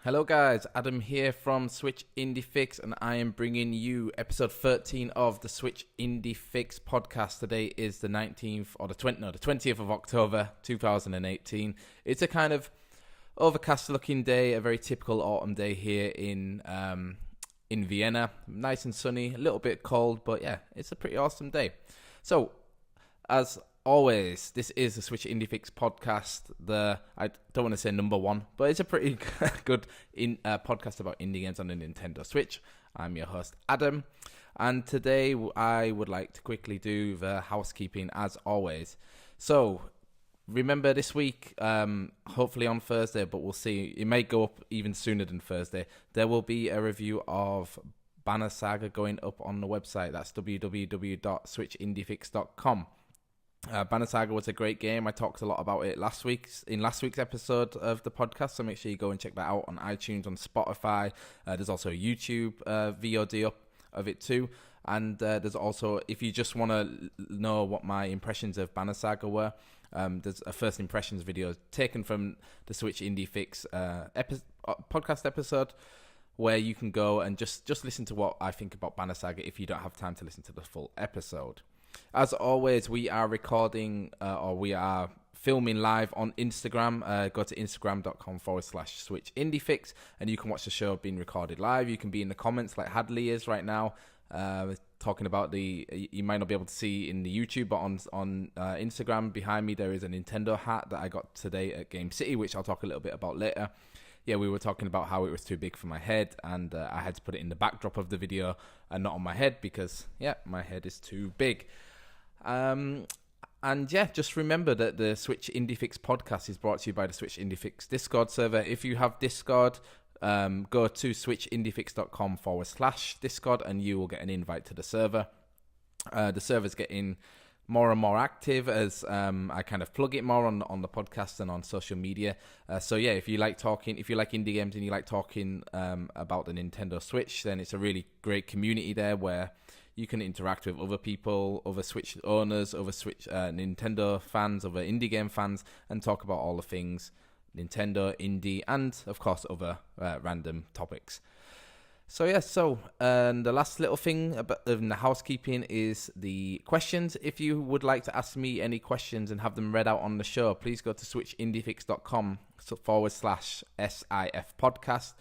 Hello guys, Adam here from Switch Indie Fix, and I am bringing you episode 13 of the Switch Indie Fix podcast. Today is the 19th or the 20th of October 2018. It's a kind of overcast looking day, a very typical autumn day here in Vienna. Nice and sunny, a little bit cold, but yeah, it's a pretty awesome day. So, as always, this is the Switch Indie Fix podcast. I don't want to say number one, but it's a pretty good podcast about indie games on the Nintendo Switch. I'm your host, Adam, and today I would like to quickly do the housekeeping as always. So, remember this week, hopefully on Thursday, but we'll see. It may go up even sooner than Thursday. There will be a review of Banner Saga going up on the website. That's www.switchindiefix.com. Banner Saga was a great game. I talked a lot about it last week's episode of the podcast, so make sure you go and check that out on iTunes, on Spotify. There's also a YouTube VOD up of it too, and there's also, if you just want to know what my impressions of Banner Saga were, there's a first impressions video taken from the Switch Indie Fix podcast episode, where you can go and just listen to what I think about Banner Saga if you don't have time to listen to the full episode. As always, we are recording we are filming live on Instagram. Go to instagram.com/switchindiefix and you can watch the show being recorded live. You can be in the comments like Hadley is right now, talking about you might not be able to see in the YouTube, but on Instagram behind me there is a Nintendo hat that I got today at Game City, which I'll talk a little bit about later. Yeah, we were talking about how it was too big for my head, and I had to put it in the backdrop of the video and not on my head because, yeah, my head is too big. And yeah, just remember that the Switch Indie Fix podcast is brought to you by the Switch Indie Fix Discord server. If you have Discord, go to switchindiefix.com/Discord and you will get an invite to the server. The server's getting more and more active as I kind of plug it more on the podcast and on social media. So yeah, if you like indie games and you like talking about the Nintendo Switch, then it's a really great community there where you can interact with other people, other Switch owners, other Switch Nintendo fans, other indie game fans, and talk about all the things Nintendo, indie, and of course other random topics. So yeah, and the last little thing about the housekeeping is the questions. If you would like to ask me any questions and have them read out on the show, please go to switchindiefix.com/SIF podcast.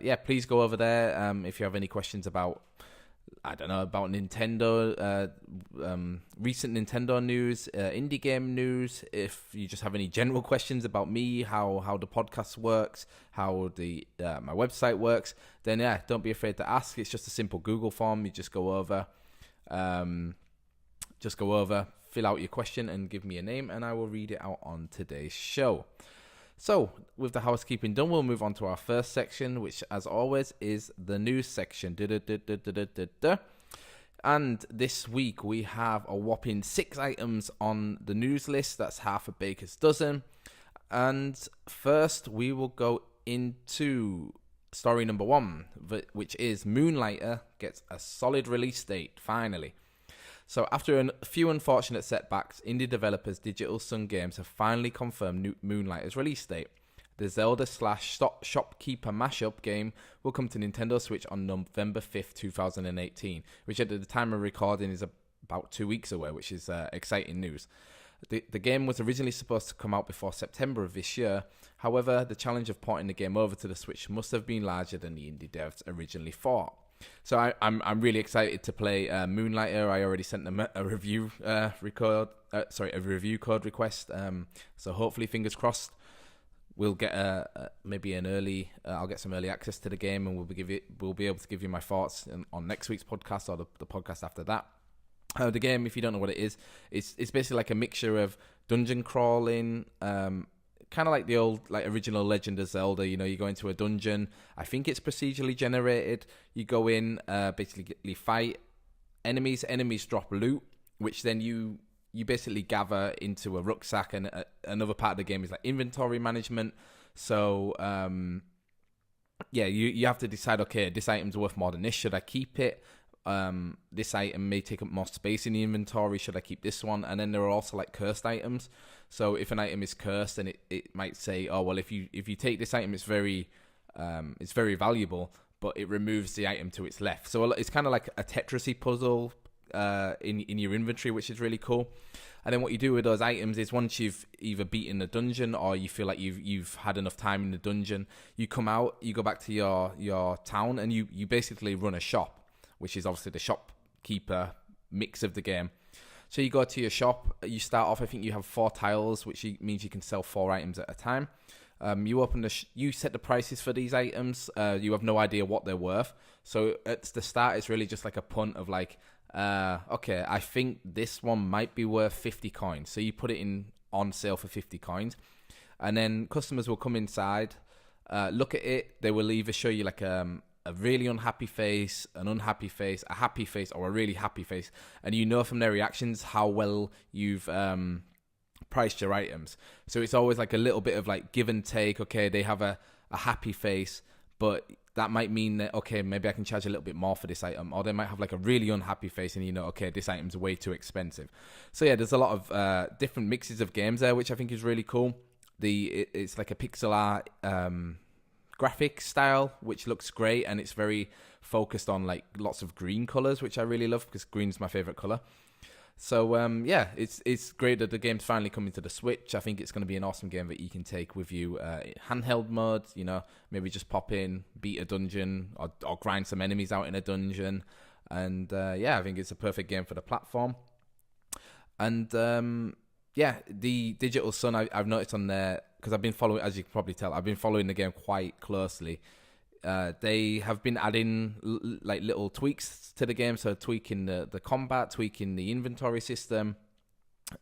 Yeah, please go over there if you have any questions about, I don't know, about Nintendo, recent Nintendo news, indie game news. If you just have any general questions about me, how the podcast works, how the my website works, then yeah, don't be afraid to ask. It's just a simple Google form. You just go over, fill out your question and give me a name, and I will read it out on today's show. So, with the housekeeping done, we'll move on to our first section, which, as always, is the news section. And this week, we have a whopping 6 items on the news list. That's half a baker's dozen. And first, we will go into story number 1, which is Moonlighter gets a solid release date, finally. So after a few unfortunate setbacks, indie developers Digital Sun Games have finally confirmed Moonlighter's release date. The Zelda/Shopkeeper mashup game will come to Nintendo Switch on November 5th, 2018, which at the time of recording is about 2 weeks away, which is exciting news. The game was originally supposed to come out before September of this year. However, the challenge of porting the game over to the Switch must have been larger than the indie devs originally thought. So I'm really excited to play Moonlighter. I already sent them a review a review code request. So hopefully, fingers crossed, we'll get maybe an early. I'll get some early access to the game, and we'll be able to give you my thoughts on next week's podcast or the podcast after that. The game, if you don't know what it is, it's basically like a mixture of dungeon crawling. Kind of like the old, original Legend of Zelda. You know, you go into a dungeon. I think it's procedurally generated. You go in, basically fight enemies. Enemies drop loot, which then you basically gather into a rucksack. And another part of the game is like inventory management. So, yeah, you have to decide, okay, this item's worth more than this. Should I keep it? This item may take up more space in the inventory. Should I keep this one? And then there are also like cursed items. So if an item is cursed, then it might say, oh well, if you take this item, it's very It's very valuable, but it removes the item to its left. So it's kind of like a Tetrisy puzzle in your inventory, which is really cool. And then what you do with those items is once you've either beaten the dungeon or you feel like you've had enough time in the dungeon, you come out, you go back to your town, and you basically run a shop, which is obviously the shopkeeper mix of the game. So you go to your shop, you start off, I think you have 4 tiles, which means you can sell 4 items at a time. You open you set the prices for these items. You have no idea what they're worth. So at the start, it's really just like a punt of like, okay, I think this one might be worth 50 coins. So you put it on sale for 50 coins. And then customers will come inside, look at it. They will either show you like a really unhappy face, an unhappy face, a happy face, or a really happy face. And you know from their reactions how well you've priced your items. So it's always like a little bit of like give and take. Okay, they have a happy face, but that might mean that, okay, maybe I can charge a little bit more for this item. Or they might have like a really unhappy face and you know, okay, this item's way too expensive. So yeah, there's a lot of different mixes of games there, which I think is really cool. It's like a pixel art graphic style, which looks great, and it's very focused on like lots of green colors, which I really love because green's my favorite color. So yeah, it's great that the game's finally coming to the Switch. I think it's going to be an awesome game that you can take with you handheld mode, you know, maybe just pop in, beat a dungeon or grind some enemies out in a dungeon. And yeah, I think it's a perfect game for the platform. And yeah, the Digital Sun, I've noticed on there, because I've been following, as you can probably tell, I've been following the game quite closely. They have been adding like little tweaks to the game, so tweaking the combat, tweaking the inventory system.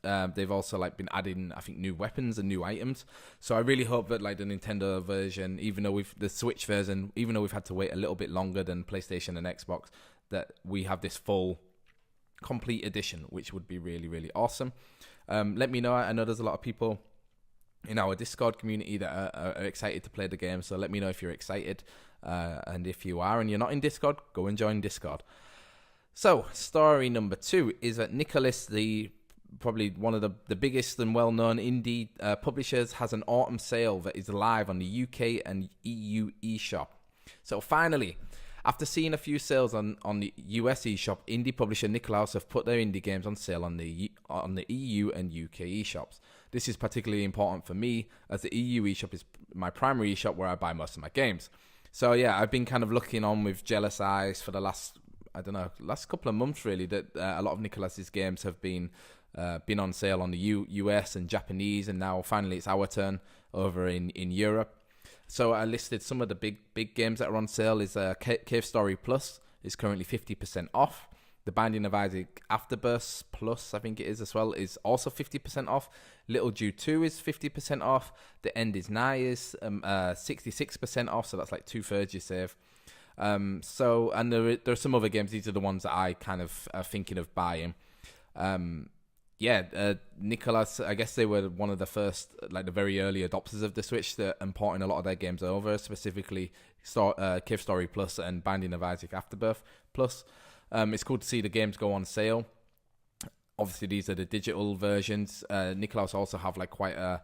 They've also like been adding, I think, new weapons and new items. So I really hope that like the Nintendo version, the Switch version, even though we've had to wait a little bit longer than PlayStation and Xbox, that we have this full complete edition, which would be really, really awesome. Let me know. I know there's a lot of people in our Discord community that are excited to play the game, so let me know if you're excited. And if you are and you're not in Discord, go and join Discord. So, story number 2 is that Nicholas, probably one of the biggest and well-known indie publishers, has an autumn sale that is live on the UK and EU eShop. So finally, after seeing a few sales on the US eShop, indie publisher Nicholas have put their indie games on sale on the EU and UK eShops. This is particularly important for me, as the EU eShop is my primary eShop where I buy most of my games. So yeah, I've been kind of looking on with jealous eyes for the last couple of months really, that a lot of Nicholas's games have been on sale on the US and Japanese, and now finally it's our turn over in Europe. So I listed some of the big games that are on sale. Is Cave Story Plus is currently 50% off. The Binding of Isaac Afterbirth Plus, I think it is as well, is also 50% off. Little Jew 2 is 50% off. The End is Nigh is 66% off, so that's like 2/3 you save. So, and there are some other games. These are the ones that I kind of are thinking of buying. Nicholas, I guess they were one of the first, like the very early adopters of the Switch, that importing a lot of their games over, specifically Cave Story Plus and Binding of Isaac Afterbirth Plus. It's cool to see the games go on sale. Obviously, these are the digital versions. Nicholas also have like quite a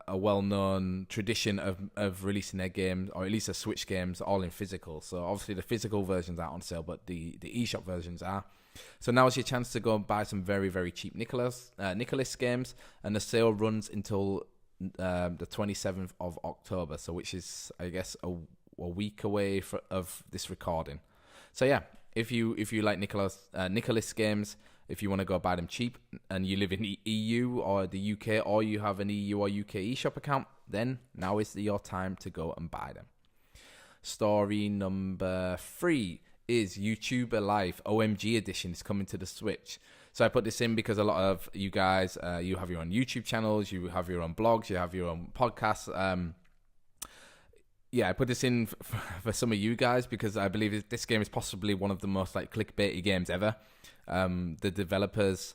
well-known tradition of releasing their games, or at least their Switch games, all in physical. So obviously the physical versions aren't on sale, but the eShop versions are. So now is your chance to go and buy some very, very cheap Nicholas games, and the sale runs until the 27th of October, so which is, I guess, a week away of this recording. So yeah, if you like Nicholas games, if you want to go buy them cheap and you live in the EU or the UK, or you have an EU or UK eShop account, then now is your time to go and buy them. Story number 3 is YouTuber Life OMG Edition is coming to the Switch. So I put this in because a lot of you guys, you have your own YouTube channels, you have your own blogs, you have your own podcasts. Yeah, I put this in for some of you guys because I believe this game is possibly one of the most like clickbaity games ever. The developers,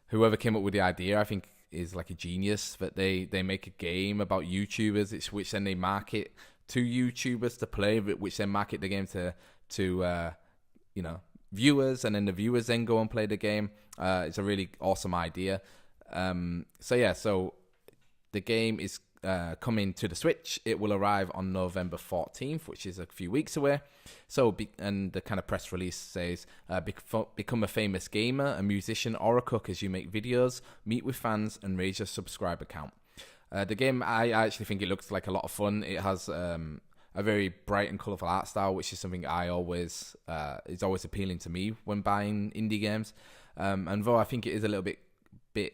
whoever came up with the idea, I think is like a genius, that they make a game about YouTubers, which then they market to YouTubers to play, which then market the game to viewers, and then the viewers then go and play the game. It's a really awesome idea. So the game is coming to the Switch. It will arrive on November 14th, which is a few weeks away. And the kind of press release says, become a famous gamer, a musician, or a cook as you make videos, meet with fans, and raise your subscriber count. The game, I actually think it looks like a lot of fun. It has a very bright and colourful art style, which is something is always appealing to me when buying indie games. And though I think it is a little bit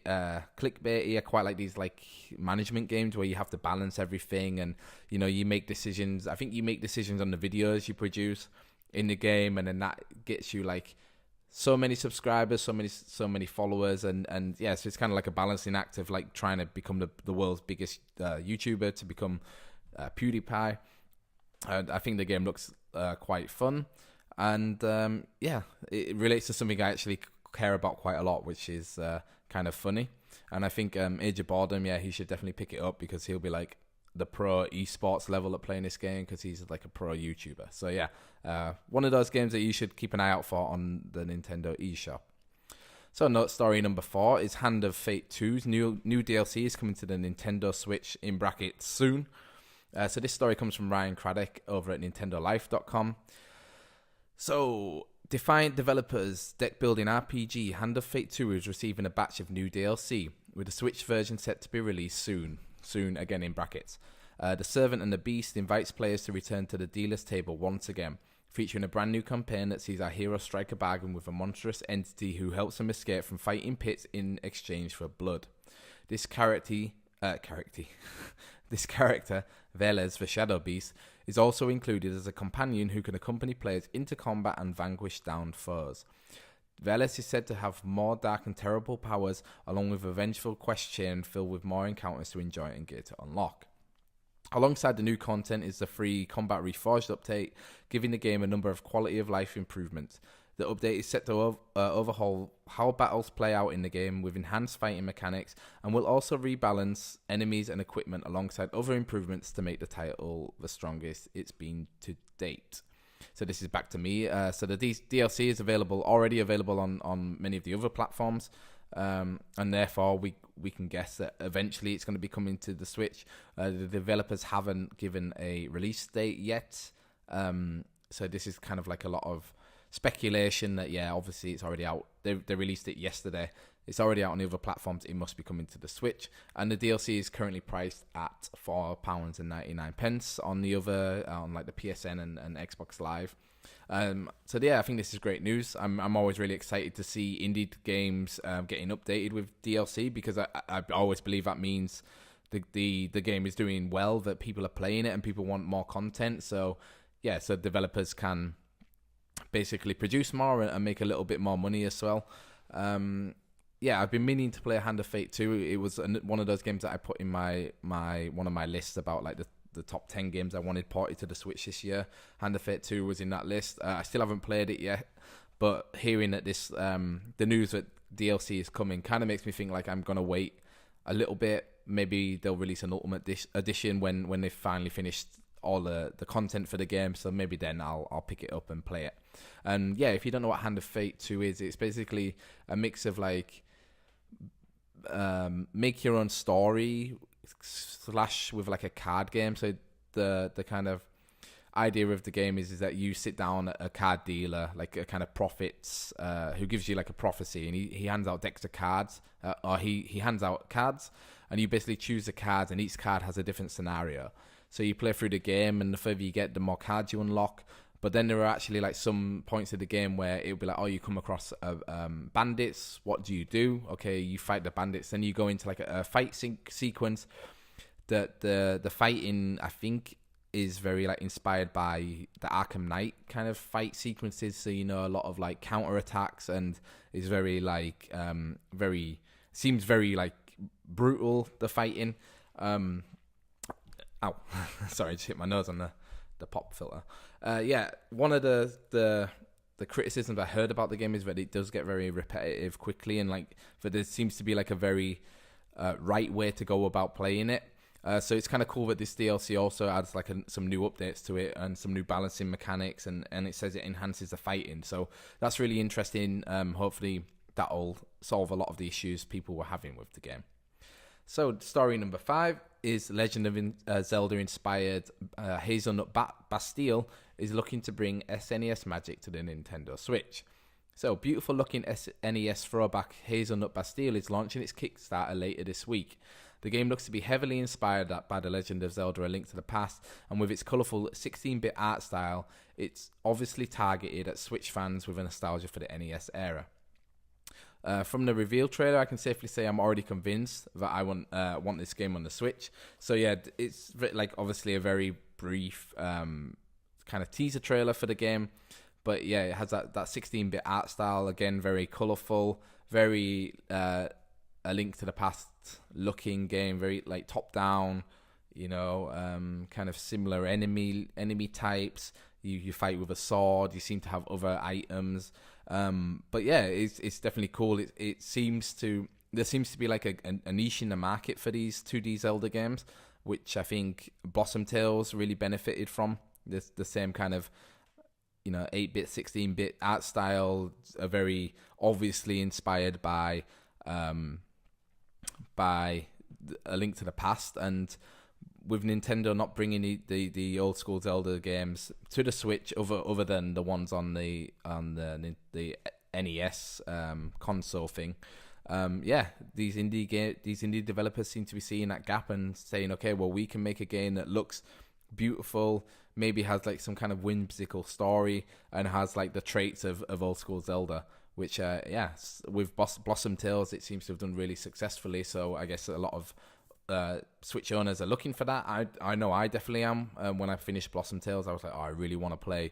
clickbaity, I quite like these like management games where you have to balance everything, and you make decisions. I think you make decisions on the videos you produce in the game, and then that gets you like so many subscribers, so many followers, and yeah, so it's kind of like a balancing act of like trying to become the world's biggest YouTuber to become PewDiePie. I think the game looks quite fun, and it relates to something I actually care about quite a lot, which is kind of funny. And I think Age of Boredom, he should definitely pick it up, because he'll be like the pro esports level at playing this game, because he's like a pro YouTuber. So yeah, one of those games that you should keep an eye out for on the Nintendo eShop. So story number 4 is Hand of Fate 2's new DLC is coming to the Nintendo Switch in brackets soon. So this story comes from Ryan Craddock over at NintendoLife.com. So Defiant Developers deck-building RPG Hand of Fate 2 is receiving a batch of new DLC, with the Switch version set to be released soon. Soon, again in brackets. The Servant and the Beast invites players to return to the dealer's table once again, featuring a brand new campaign that sees our hero strike a bargain with a monstrous entity who helps him escape from fighting pits in exchange for blood. This character, Veles the Shadow Beast, is also included as a companion who can accompany players into combat and vanquish downed foes. Veles is said to have more dark and terrible powers, along with a vengeful quest chain filled with more encounters to enjoy and gear to unlock. Alongside the new content is the free Combat Reforged update, giving the game a number of quality of life improvements. The update is set to overhaul how battles play out in the game with enhanced fighting mechanics, and will also rebalance enemies and equipment alongside other improvements to make the title the strongest it's been to date. So this is back to me. So the DLC is already available on many of the other platforms, and therefore we can guess that eventually it's going to be coming to the Switch. The developers haven't given a release date yet, so this is kind of like a lot of speculation that obviously it's already out. They released it yesterday. It's already out on the other platforms. It must be coming to the Switch, and the DLC is currently priced at £4.99 on the other on like the PSN and Xbox Live. So I think this is great news. I'm always really excited to see indie games getting updated with DLC, because I always believe that means the game is doing well, that people are playing it and people want more content. So so developers can basically produce more and make a little bit more money as well. I've been meaning to play Hand of Fate 2. It was one of those games that I put in my one of my lists about like the top 10 games I wanted ported to the Switch this year. Hand of Fate 2 was in that list. I still haven't played it yet, but hearing that this the news that DLC is coming kind of makes me think like I'm gonna wait a little bit. Maybe they'll release an Ultimate Edition when they've finally finished all the content for the game, so maybe then I'll pick it up and play it. And if you don't know what Hand of Fate 2 is, it's basically a mix of like make your own story / with like a card game. So the kind of idea of the game is that you sit down at a card dealer, like a kind of prophets, who gives you like a prophecy, and he hands out decks of cards, or he hands out cards, and you basically choose the cards, and each card has a different scenario. So you play through the game, and the further you get, the more cards you unlock. But then there are actually like some points of the game where it'll be like, you come across bandits. What do you do? Okay, you fight the bandits. Then you go into like a fight sequence. That the fighting, I think, is very like inspired by the Arkham Knight kind of fight sequences. So a lot of like counter attacks, and is very like seems very like brutal, the fighting. Ow, sorry, I just hit my nose on the pop filter. One of the criticisms I heard about the game is that it does get very repetitive quickly, and like that there seems to be like a very right way to go about playing it. So it's kind of cool that this DLC also adds like some new updates to it and some new balancing mechanics, and it says it enhances the fighting. So that's really interesting. Hopefully that'll solve a lot of the issues people were having with the game. So story number 5 is Legend of Zelda-inspired Hazelnut Bastille is looking to bring SNES magic to the Nintendo Switch. So, beautiful-looking SNES throwback Hazelnut Bastille is launching its Kickstarter later this week. The game looks to be heavily inspired by The Legend of Zelda: A Link to the Past, and with its colourful 16-bit art style, it's obviously targeted at Switch fans with a nostalgia for the NES era. From the reveal trailer, I can safely say I'm already convinced that I want this game on the Switch. So yeah, it's obviously a very brief kind of teaser trailer for the game. But yeah, it has that 16-bit art style, again, very colourful, very A Link to the Past looking game, very top-down, kind of similar enemy types. You fight with a sword, you seem to have other items. But yeah, it's definitely cool. There seems to be like a niche in the market for these 2D Zelda games, which I think Blossom Tales really benefited from. The same kind of 8-bit, 16-bit art style are very obviously inspired by A Link to the Past, and with Nintendo not bringing the old school Zelda games to the Switch, other than the ones on the NES console thing, these indie developers seem to be seeing that gap and saying, okay, well, we can make a game that looks beautiful, maybe has like some kind of whimsical story, and has like the traits of old school Zelda, which with Blossom Tales it seems to have done really successfully. So I guess a lot of Switch owners are looking for that. I know I definitely am. When I finished Blossom Tales, I was like, I really want to play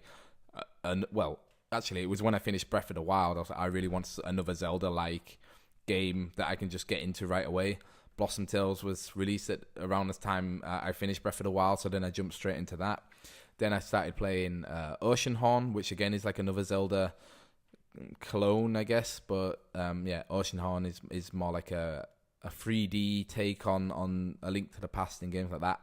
actually it was when I finished Breath of the Wild, I was like, I really want another Zelda like game that I can just get into right away. Blossom Tales was released at around this time I finished Breath of the Wild, so then I jumped straight into that. Then I started playing Oceanhorn, which again is like another Zelda clone, I guess. But Oceanhorn is more like a 3D take on A Link to the Past and games like that.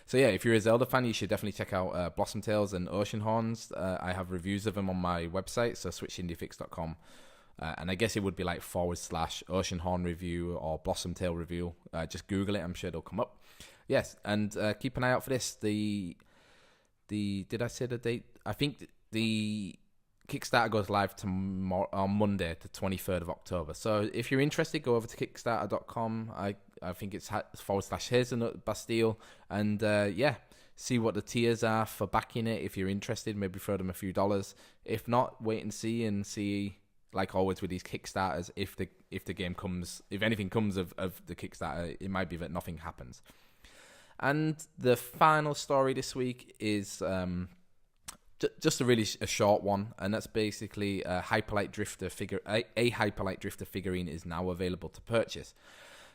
So yeah, if you're a Zelda fan, you should definitely check out Blossom Tales and Oceanhorns. I have reviews of them on my website, so switchindiefix.com. And I guess it would be like / Oceanhorn review or Blossom Tail review. Just Google it, I'm sure it'll come up. Yes, and keep an eye out for this. Did I say the date? I think the Kickstarter goes live tomorrow, on Monday, the 23rd of October. So if you're interested, go over to Kickstarter.com. I think it's / Hazelnut Bastille. And see what the tiers are for backing it. If you're interested, maybe throw them a few dollars. If not, wait and see, like always with these Kickstarters, if the game comes, if anything comes of the Kickstarter, it might be that nothing happens. And the final story this week is just a short one, and that's basically a Hyperlight Drifter figurine is now available to purchase.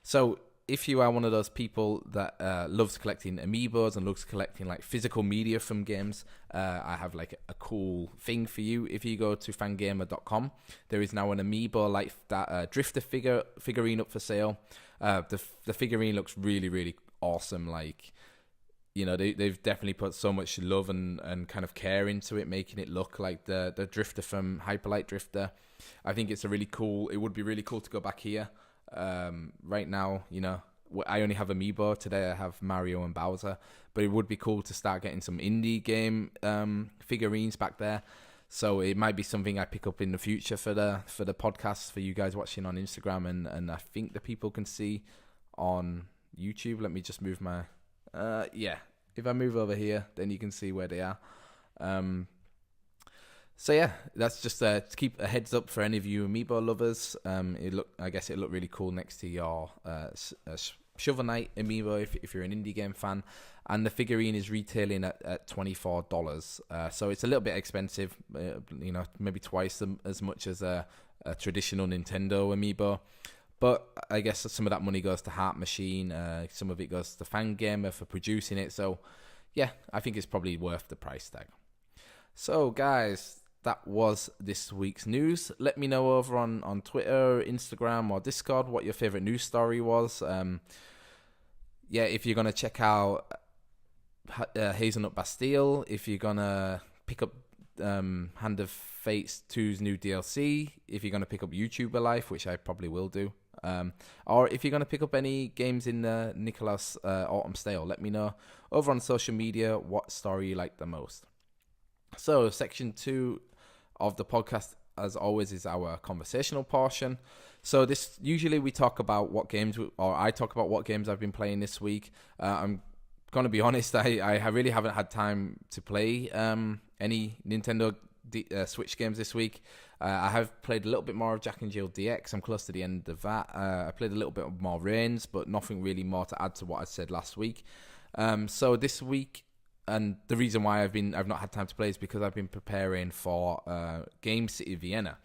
So if you are one of those people that loves collecting amiibos and loves collecting like physical media from games, I have like a cool thing for you. If you go to fangamer.com, there is now an amiibo like that Drifter figurine up for sale. The figurine looks really, really awesome. Like, they've definitely put so much love and kind of care into it, making it look like the Drifter from Hyperlight Drifter. I think it would be really cool to go back here. Right now, I only have Amiibo. Today I have Mario and Bowser, but it would be cool to start getting some indie game figurines back there. So it might be something I pick up in the future for the podcast for you guys watching on Instagram, and I think the people can see on YouTube. Let me just move my if I move over here, then you can see where they are. So yeah, that's just to keep a heads up for any of you Amiibo lovers. I guess it looked really cool next to your Shovel Knight Amiibo if you're an indie game fan, and the figurine is retailing at $24. So it's a little bit expensive, maybe twice as much as a traditional Nintendo Amiibo. But I guess some of that money goes to Heart Machine, some of it goes to Fangamer for producing it. So yeah, I think it's probably worth the price tag. So guys, that was this week's news. Let me know over on Twitter, Instagram, or Discord what your favorite news story was. If you're going to check out Hazelnut Bastille, if you're going to pick up Hand of Fate's 2's new DLC, if you're going to pick up YouTuber Life, which I probably will do. Or if you're going to pick up any games in the Nicholas Autumn Stale, let me know over on social media what story you like the most. So section 2 of the podcast, as always, is our conversational portion. So this usually we talk about what games, or I talk about what games I've been playing this week. I'm going to be honest, I really haven't had time to play any Nintendo Switch games this week. I have played a little bit more of Jack and Jill DX. I'm close to the end of that. I played a little bit more Reigns, but nothing really more to add to what I said last week. So this week, and the reason why I've not had time to play is because I've been preparing for Game City Vienna,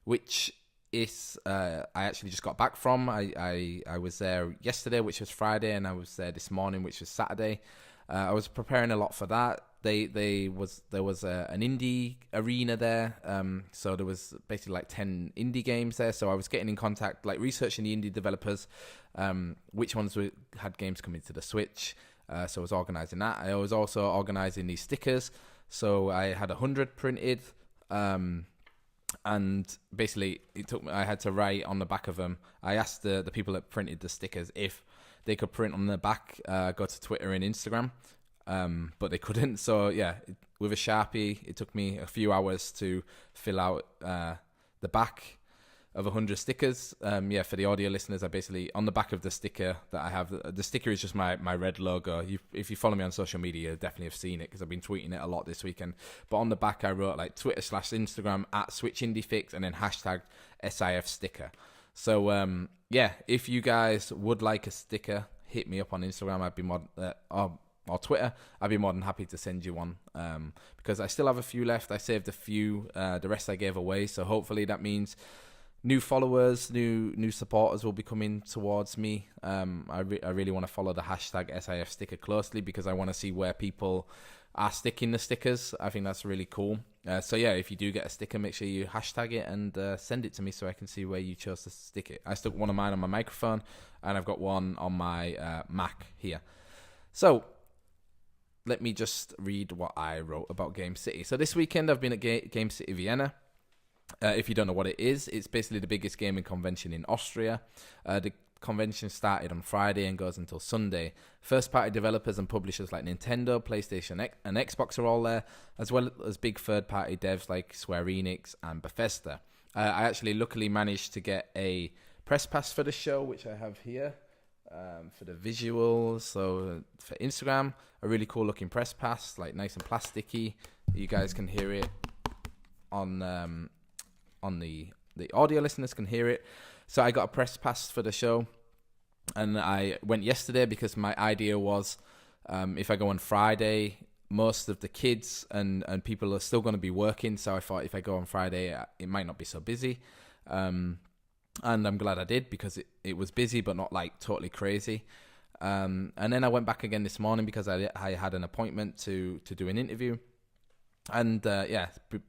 which is I actually just got back from. I was there yesterday, which was Friday, and I was there this morning, which was Saturday. I was preparing a lot for that. There was an indie arena there, so there was basically like 10 indie games there. So I was getting in contact, like researching the indie developers, which ones had games coming to the Switch. So I was organising that. I was also organising these stickers. So I had 100 printed, and basically I had to write on the back of them. I asked the people that printed the stickers if they could print on the back, go to Twitter and Instagram, but they couldn't. So yeah, with a Sharpie, it took me a few hours to fill out the back of 100 stickers. For the audio listeners, I basically, on the back of the sticker that I have, the sticker is just my red logo. If you follow me on social media, you definitely have seen it because I've been tweeting it a lot this weekend. But on the back, I wrote like Twitter/Instagram @SwitchIndieFix and then hashtag SIF sticker. So if you guys would like a sticker, hit me up on Instagram. I'd be or Twitter. I'd be more than happy to send you one, because I still have a few left. I saved a few. The rest I gave away. So hopefully that means new followers, new supporters will be coming towards me. I really want to follow the hashtag SIF sticker closely because I want to see where people are sticking the stickers. I think that's really cool. If you do get a sticker, make sure you hashtag it and send it to me so I can see where you chose to stick it. I stuck one of mine on my microphone, and I've got one on my Mac here. So let me just read what I wrote about Game City. So this weekend I've been at Game City Vienna. If you don't know what it is, it's basically the biggest gaming convention in Austria. The convention started on Friday and goes until Sunday. First-party developers and publishers like Nintendo, PlayStation, and Xbox are all there, as well as big third-party devs like Square Enix and Bethesda. I actually luckily managed to get a press pass for the show, which I have here, for the visuals. So for Instagram, a really cool-looking press pass, like nice and plasticky. You guys can hear it on the audio listeners can hear it. So I got a press pass for the show, and I went yesterday because my idea was, if I go on Friday, most of the kids and people are still going to be working. So I thought if I go on Friday, it might not be so busy. And I'm glad I did because it was busy, but not like totally crazy. And then I went back again this morning because I had an appointment to do an interview. And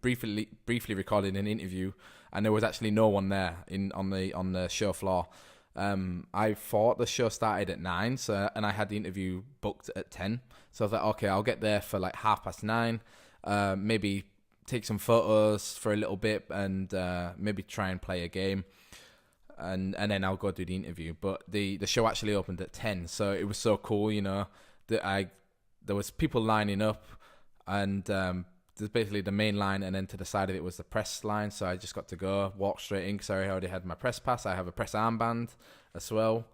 briefly recorded an interview, and there was actually no one there on the show floor. I thought the show started at 9, and I had the interview booked at 10. So I was like, okay, I'll get there for like 9:30. Maybe take some photos for a little bit, and maybe try and play a game, and then I'll go do the interview. But the show actually opened at 10, so it was so cool, that there was people lining up, and there's basically the main line, and then to the side of it was the press line. So I just got to walk straight in because I already had my press pass. I have a press armband as well.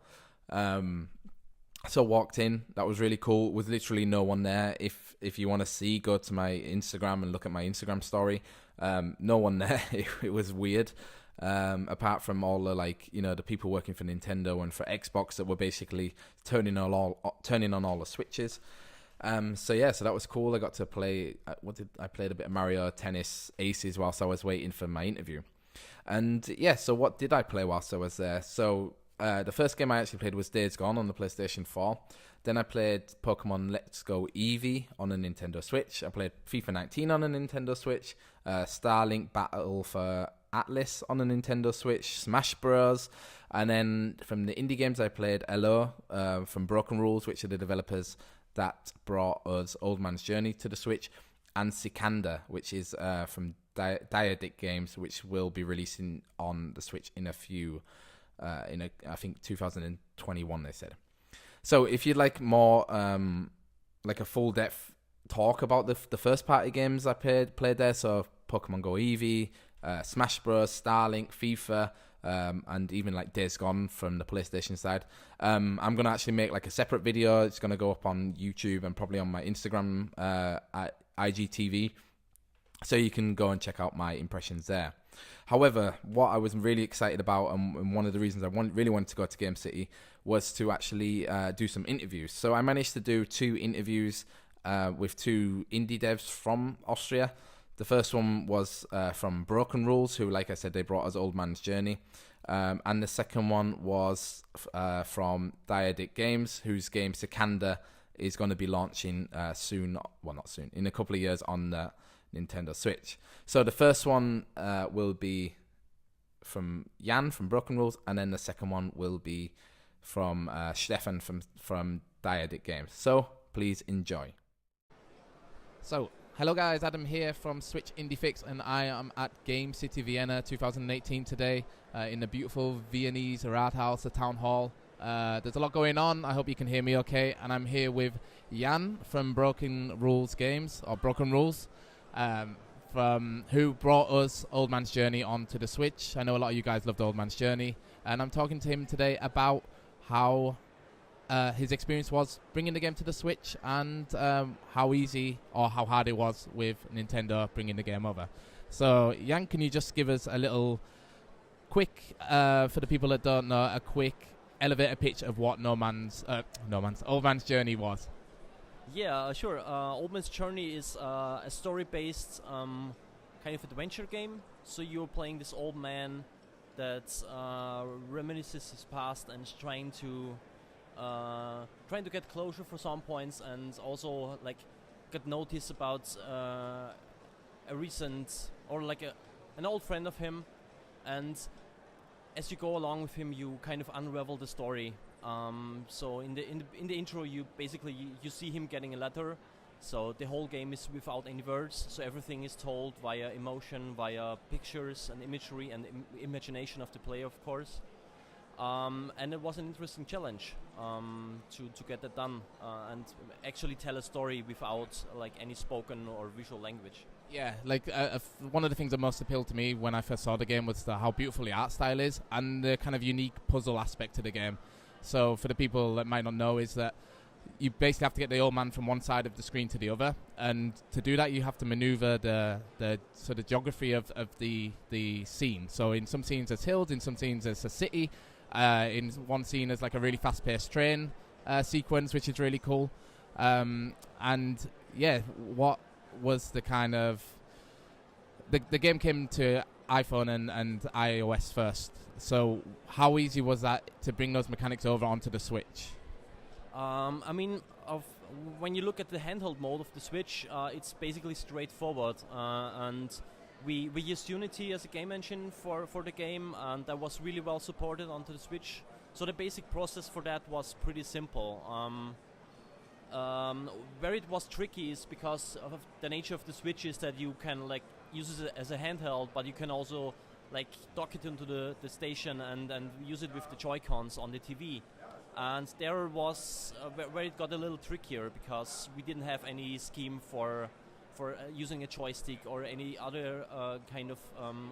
So walked in. That was really cool. With literally no one there. If you want to see, go to my Instagram and look at my Instagram story. No one there. It was weird. Apart from all the the people working for Nintendo and for Xbox that were basically turning on all the switches. So that was cool. I got to play. I played a bit of Mario Tennis Aces whilst I was waiting for my interview. And so what did I play whilst I was there? So the first game I actually played was Days Gone on the PlayStation 4. Then I played Pokemon Let's Go Eevee on a Nintendo Switch. I played FIFA 19 on a Nintendo Switch. Starlink Battle for Atlas on a Nintendo Switch. Smash Bros. And then from the indie games, I played ELOH from Broken Rules, which are the developers that brought us Old Man's Journey to the Switch, and Sikanda, which is from Dyadic Games, which will be releasing on the Switch in a few I think 2021 they said. So if you'd like more like a full depth talk about the first party games I played there, so Pokemon Go Eevee, Smash Bros, Starlink, FIFA, and even like Days Gone from the PlayStation side. I'm gonna actually make like a separate video. It's gonna go up on YouTube and probably on my Instagram at IGTV, so you can go and check out my impressions there. However, what I was really excited about, and one of the reasons I really wanted to go to Game City, was to actually do some interviews. So I managed to do 2 interviews with 2 indie devs from Austria. The first one was from Broken Rules, who, like I said, they brought us Old Man's Journey. And the second one was from Dyadic Games, whose game Sikanda is going to be launching soon. Well, not soon, in a couple of years on the Nintendo Switch. So the first one will be from Jan from Broken Rules, and then the second one will be from Stefan from Dyadic Games. So please enjoy. So, hello guys, Adam here from Switch Indie Fix, and I am at Game City Vienna 2018 today in the beautiful Viennese Rathaus, the town hall. There's a lot going on. I hope you can hear me okay. And I'm here with Jan from Broken Rules Games, or Broken Rules, from who brought us Old Man's Journey onto the Switch. I know a lot of you guys loved Old Man's Journey, and I'm talking to him today about how his experience was bringing the game to the Switch, and how easy or how hard it was with Nintendo bringing the game over. So, Jan, can you just give us a little quick, for the people that don't know, a quick elevator pitch of what Old Man's Journey was? Yeah, sure. Old Man's Journey is a story-based kind of adventure game. So you're playing this old man that reminisces his past and is trying to get closure for some points, and also like get notice about a recent or like an old friend of him, and as you go along with him, you kind of unravel the story. So in the intro, you basically you see him getting a letter. So the whole game is without any words. So everything is told via emotion, via pictures and imagery and imagination of the player, of course. And it was an interesting challenge to get that done and actually tell a story without like any spoken or visual language. Yeah, like one of the things that most appealed to me when I first saw the game was how beautiful the art style is and the kind of unique puzzle aspect to the game. So for the people that might not know, is that you basically have to get the old man from one side of the screen to the other, and to do that you have to maneuver the geography of the scene. So in some scenes there's hills, in some scenes there's a city, in one scene there's like a really fast-paced train sequence, which is really cool. And yeah, what was the kind of the game came to iPhone and iOS first. So how easy was that to bring those mechanics over onto the Switch? I mean, when you look at the handheld mode of the Switch, it's basically straightforward, and we used Unity as a game engine for the game, and that was really well supported onto the Switch. So the basic process for that was pretty simple. Where it was tricky is because of the nature of the Switch is that you can like use it as a handheld, but you can also like dock it into the station and use it with the Joy-Cons on the TV. And there was where it got a little trickier, because we didn't have any scheme for using a joystick or any other kind of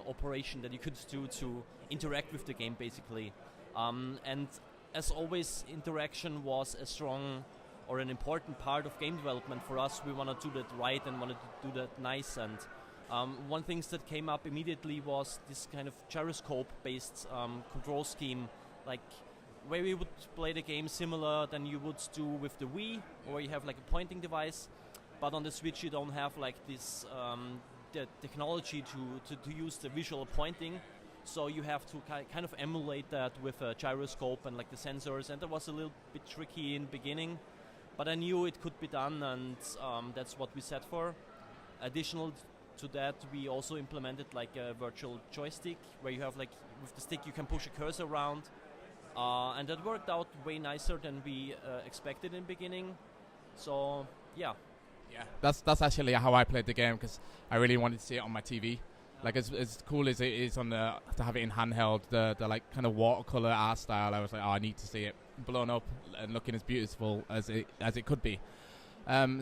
operation that you could do to interact with the game, basically. And as always, interaction was a strong or an important part of game development for us. We want to do that right and wanted to do that nice. And one thing that came up immediately was this kind of gyroscope-based control scheme, like where we would play the game similar than you would do with the Wii, where you have like a pointing device, but on the Switch you don't have like this the technology to use the visual pointing, so you have to kind of emulate that with a gyroscope and like the sensors, and that was a little bit tricky in the beginning, but I knew it could be done, and that's what we set for. Additional to that, we also implemented like a virtual joystick, where you have like with the stick you can push a cursor around. And that worked out way nicer than we expected in the beginning. So, yeah. Yeah, that's actually how I played the game, because I really wanted to see it on my TV. Like as cool as it is to have it in handheld, the like kind of watercolor art style, I was like, oh, I need to see it blown up and looking as beautiful as it could be.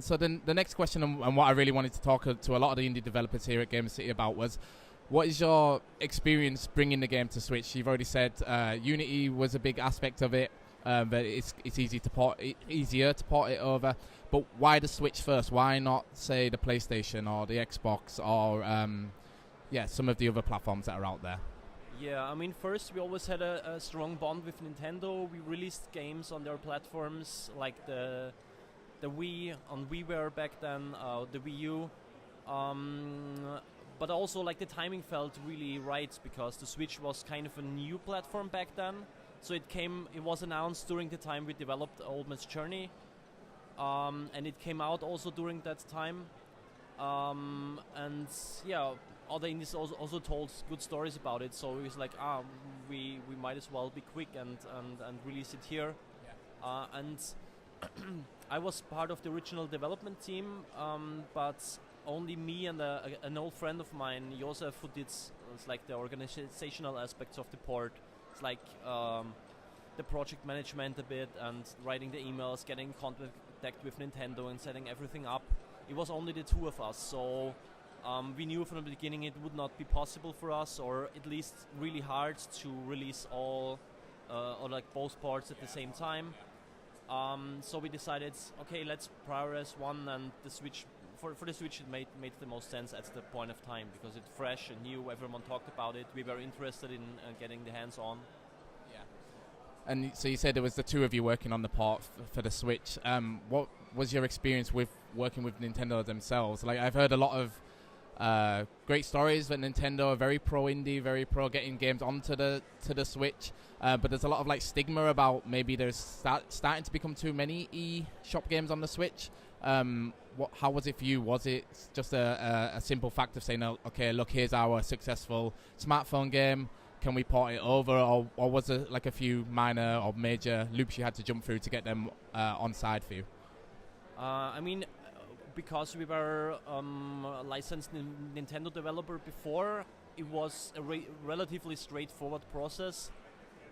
So then the next question and what I really wanted to talk to a lot of the indie developers here at Game City about was, what is your experience bringing the game to Switch? You've already said Unity was a big aspect of it, but it's easier to port it over. But why the Switch first? Why not, say, the PlayStation or the Xbox or some of the other platforms that are out there? Yeah, I mean, first we always had a strong bond with Nintendo. We released games on their platforms, like the Wii on WiiWare back then, the Wii U. But also, like, the timing felt really right because the Switch was kind of a new platform back then. So it was announced during the time we developed Old Man's Journey, and it came out also during that time. And yeah, other indies also told good stories about it. So it was like, we might as well be quick and release it here. Yeah. And I was part of the original development team, but only me and an old friend of mine, Josef, who did like the organizational aspects of the port. It's like the project management a bit and writing the emails, getting in contact with Nintendo and setting everything up. It was only the two of us, so we knew from the beginning it would not be possible for us, or at least really hard to release all or like both parts at the same time. So we decided, okay, let's prioritize one, and the Switch. For the Switch, it made the most sense at the point of time because it's fresh and new. Everyone talked about it. We were interested in getting the hands on. Yeah. And so you said there was the two of you working on the port for the Switch. What was your experience with working with Nintendo themselves? Like, I've heard a lot of great stories that Nintendo are very pro indie, very pro getting games onto the Switch. But there's a lot of like stigma about maybe there's starting to become too many eShop games on the Switch. How was it for you? Was it just a simple fact of saying, oh, okay, look, here's our successful smartphone game, can we port it over? Or was it like a few minor or major loops you had to jump through to get them on side for you? I mean, because we were a licensed Nintendo developer before, it was a relatively straightforward process.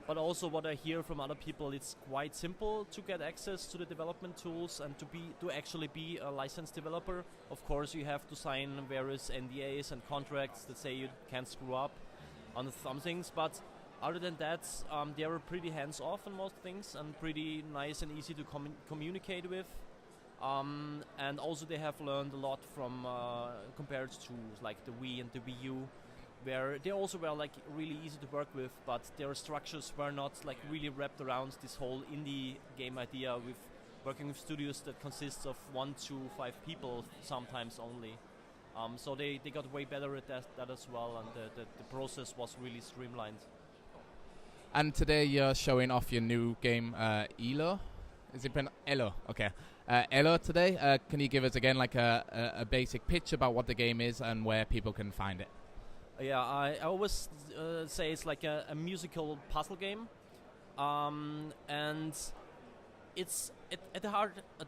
But also what I hear from other people, it's quite simple to get access to the development tools and to actually be a licensed developer. Of course, you have to sign various NDAs and contracts that say you can't screw up on some things. But other than that, they are pretty hands-off on most things and pretty nice and easy to communicate with. And also they have learned a lot from compared to like the Wii and the Wii U, where they also were like really easy to work with, but their structures were not like really wrapped around this whole indie game idea with working with studios that consists of 1 to 5 people sometimes only. So they got way better at that as well, and the process was really streamlined. And today you're showing off your new game, ELOH. Is it ELOH? Okay. ELOH today. Can you give us again like a basic pitch about what the game is and where people can find it? Yeah, I always say it's like a musical puzzle game, and it's at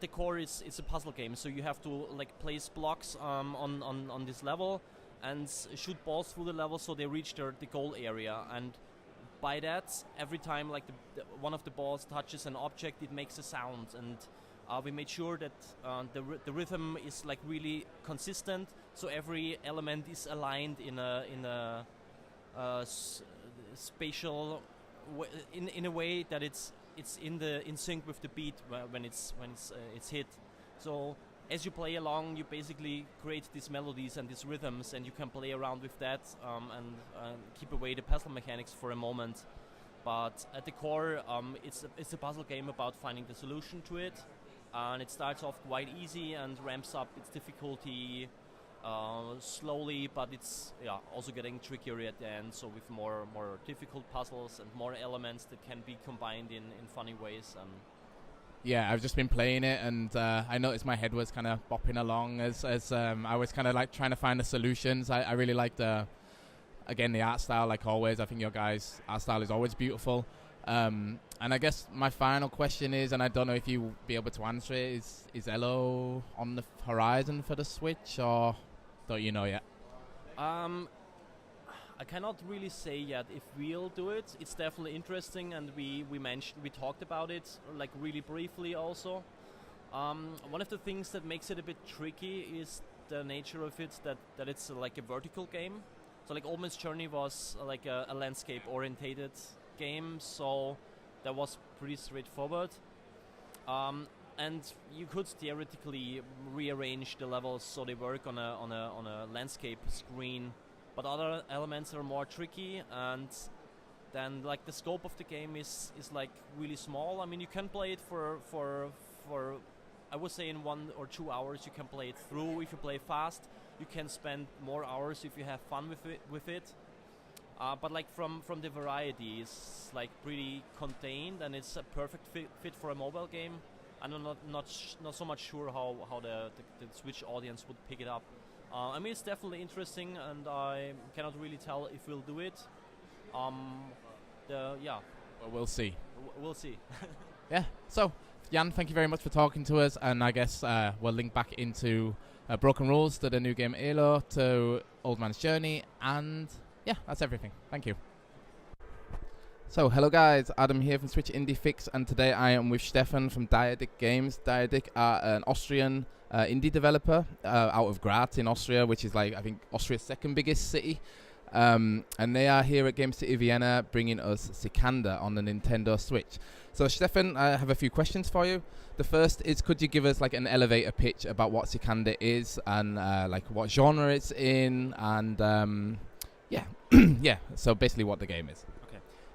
the core it's a puzzle game. So you have to like place blocks on this level and shoot balls through the level so they reach the goal area. And by that, every time like one of the balls touches an object, it makes a sound. And we made sure that the rhythm is like really consistent, so every element is aligned in a spatial in a way that it's in sync with the beat when it's hit. So as you play along, you basically create these melodies and these rhythms, and you can play around with that and keep away the puzzle mechanics for a moment. But at the core, it's a puzzle game about finding the solution to it. And it starts off quite easy and ramps up its difficulty slowly, but it's also getting trickier at the end, so with more difficult puzzles and more elements that can be combined in funny ways. Yeah, I've just been playing it, and I noticed my head was kind of bopping along as I was kind of like trying to find the solutions. I really like the art style, like always. I think your guys' art style is always beautiful. And I guess my final question is, and I don't know if you'll be able to answer it, is ELOH on the horizon for the Switch, or don't you know yet? I cannot really say yet if we'll do it. It's definitely interesting, and we talked about it like really briefly also. One of the things that makes it a bit tricky is the nature of it, that it's like a vertical game. So like Old Man's Journey was like a landscape orientated game, so that was pretty straightforward. And you could theoretically rearrange the levels so they work on a landscape screen, but other elements are more tricky, and then like the scope of the game is like really small. I mean, you can play it for I would say in 1 or 2 hours you can play it through if you play fast. You can spend more hours if you have fun with it. But like from the variety, it's like pretty contained, and it's a perfect fit for a mobile game. I'm not so much sure how the Switch audience would pick it up. I mean, it's definitely interesting, and I cannot really tell if we'll do it. Well, we'll see. We'll see. Yeah. So, Jan, thank you very much for talking to us, and I guess we'll link back into Broken Rules, to the new game ELOH, to Old Man's Journey, and yeah, that's everything. Thank you. So, hello guys, Adam here from Switch Indie Fix, and today I am with Stefan from Dyadic Games. Dyadic are an Austrian indie developer out of Graz in Austria, which is like, I think, Austria's second biggest city. And they are here at Game City Vienna bringing us Sikanda on the Nintendo Switch. So Stefan, I have a few questions for you. The first is, could you give us like an elevator pitch about what Sikanda is, and like what genre it's in, and yeah, so basically what the game is.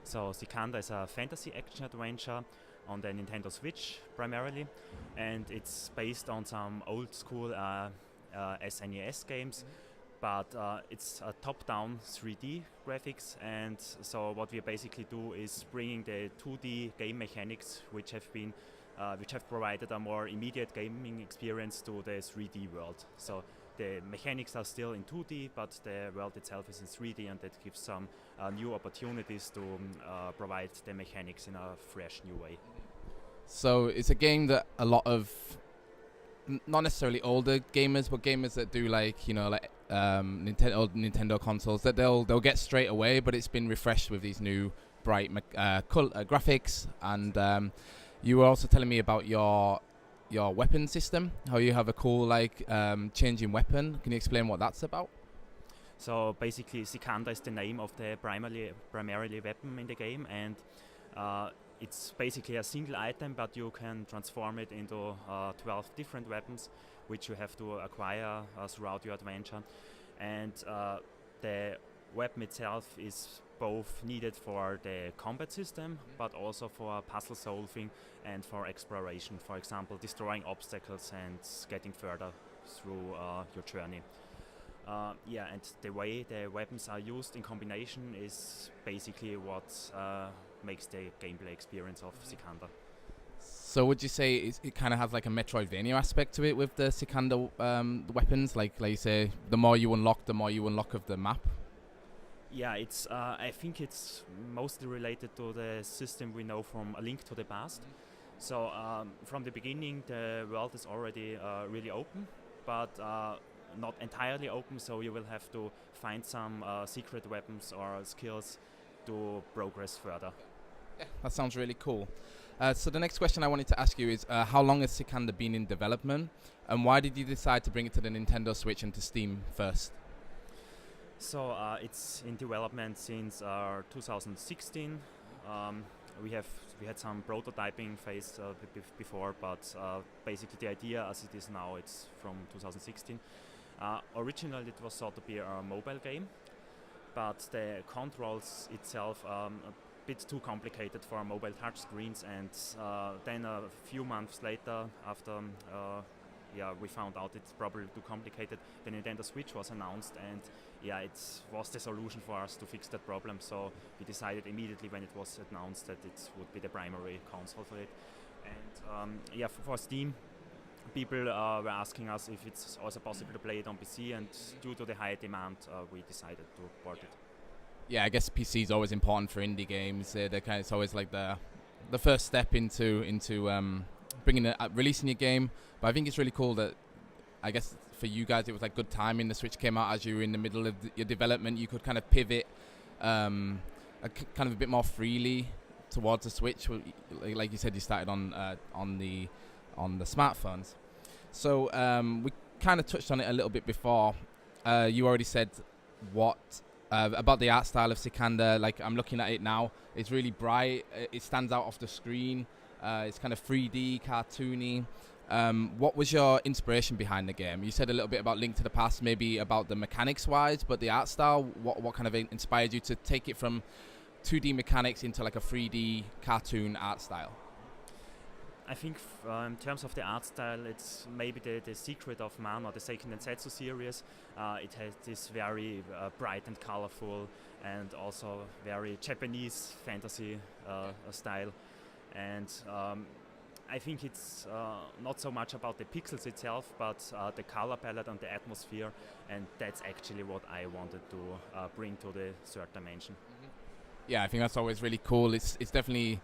So Sikanda is a fantasy action adventure on the Nintendo Switch primarily, and it's based on some old school SNES games, but it's a top-down 3D graphics, and so what we basically do is bringing the 2D game mechanics which have provided a more immediate gaming experience to the 3D world. So the mechanics are still in 2D, but the world itself is in 3D, and that gives some new opportunities to provide the mechanics in a fresh new way. So it's a game that a lot of, not necessarily older gamers, but gamers that do like, you know, like Nintendo consoles, that they'll get straight away, but it's been refreshed with these new bright graphics. And you were also telling me about your weapon system, how you have a cool like changing weapon. Can you explain what that's about? So basically Sikanda is the name of the primarily weapon in the game, and it's basically a single item, but you can transform it into 12 different weapons which you have to acquire throughout your adventure. And the weapon itself is both needed for the combat system, but also for puzzle solving and for exploration, for example destroying obstacles and getting further through your journey. And the way the weapons are used in combination is basically what makes the gameplay experience of Sikanda. So would you say it kind of has like a Metroidvania aspect to it with the Sikanda weapons? Like you say, the more you unlock of the map? Yeah, it's. I think it's mostly related to the system we know from A Link to the Past. So from the beginning, the world is already really open, but not entirely open. So you will have to find some secret weapons or skills to progress further. Yeah, that sounds really cool. So the next question I wanted to ask you is, how long has Sikanda been in development, and why did you decide to bring it to the Nintendo Switch and to Steam first? So it's in development since 2016. We had some prototyping phase before, but basically the idea as it is now, it's from 2016. Originally it was thought to be a mobile game, but the controls itself a bit too complicated for mobile touch screens, and then a few months later, after we found out it's probably too complicated, the Nintendo Switch was announced, and it was the solution for us to fix that problem. So we decided immediately when it was announced that it would be the primary console for it. And for Steam, people were asking us if it's also possible to play it on PC, and due to the high demand, we decided to port it. Yeah, I guess PC is always important for indie games. It's always like the first step into bringing releasing your game. But I think it's really cool that I guess for you guys it was like good timing. The Switch came out as you were in the middle of your development. You could kind of pivot kind of a bit more freely towards the Switch. Like you said, you started on the smartphones. So we kind of touched on it a little bit before. You already said what about the art style of Sikanda. Like, I'm looking at it now. It's really bright. It stands out off the screen. It's kind of 3D, cartoony. What was your inspiration behind the game? You said a little bit about Link to the Past, maybe about the mechanics-wise, but the art style, what kind of inspired you to take it from 2D mechanics into like a 3D cartoon art style? I think in terms of the art style, it's maybe the secret of Man or the Seiken Densetsu series. It has this very bright and colorful and also very Japanese fantasy style. And I think it's not so much about the pixels itself, but the color palette and the atmosphere, and that's actually what I wanted to bring to the third dimension. Yeah, I think that's always really cool. It's definitely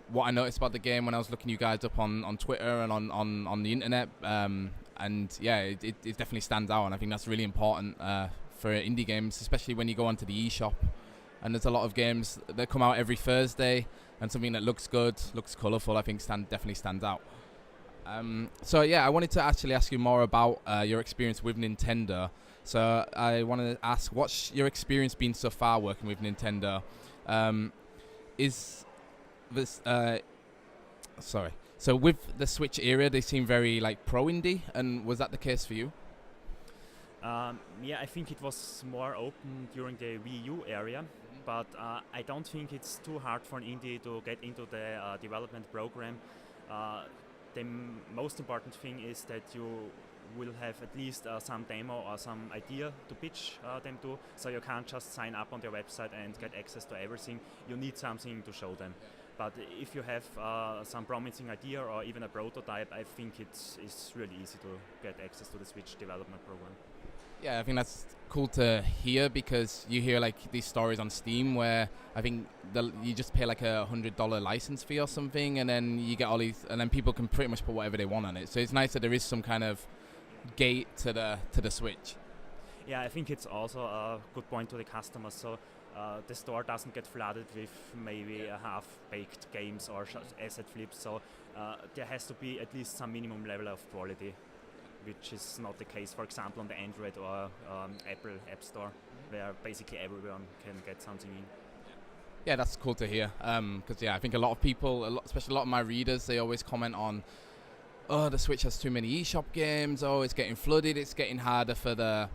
what I noticed about the game when I was looking you guys up on Twitter and on the internet, and yeah, it definitely stands out, and I think that's really important for indie games, especially when you go onto the eShop, and there's a lot of games that come out every Thursday, and something that looks good, looks colourful, I think definitely stands out. So yeah, I wanted to actually ask you more about your experience with Nintendo. So I want to ask, what's your experience been so far working with Nintendo? So with the Switch era, they seem very like pro indie, and was that the case for you? Yeah, I think it was more open during the Wii U area, but I don't think it's too hard for an indie to get into the development program. The most important thing is that you will have at least some demo or some idea to pitch them to, so you can't just sign up on their website and get access to everything. You need something to show them. But if you have some promising idea or even a prototype, I think it's really easy to get access to the Switch development program. Yeah, I think that's cool to hear, because you hear like these stories on Steam where I think you just pay like $100 license fee or something, and then you get all these, and then people can pretty much put whatever they want on it. So it's nice that there is some kind of gate to the Switch. Yeah, I think it's also a good point to the customers. So the store doesn't get flooded with maybe half-baked games or asset flips. So there has to be at least some minimum level of quality, which is not the case, for example, on the Android or Apple App Store, where basically everyone can get something in. Yeah, that's cool to hear. Because I think a lot of people, especially a lot of my readers, they always comment on, oh, the Switch has too many eShop games. Oh, it's getting flooded. It's getting harder for the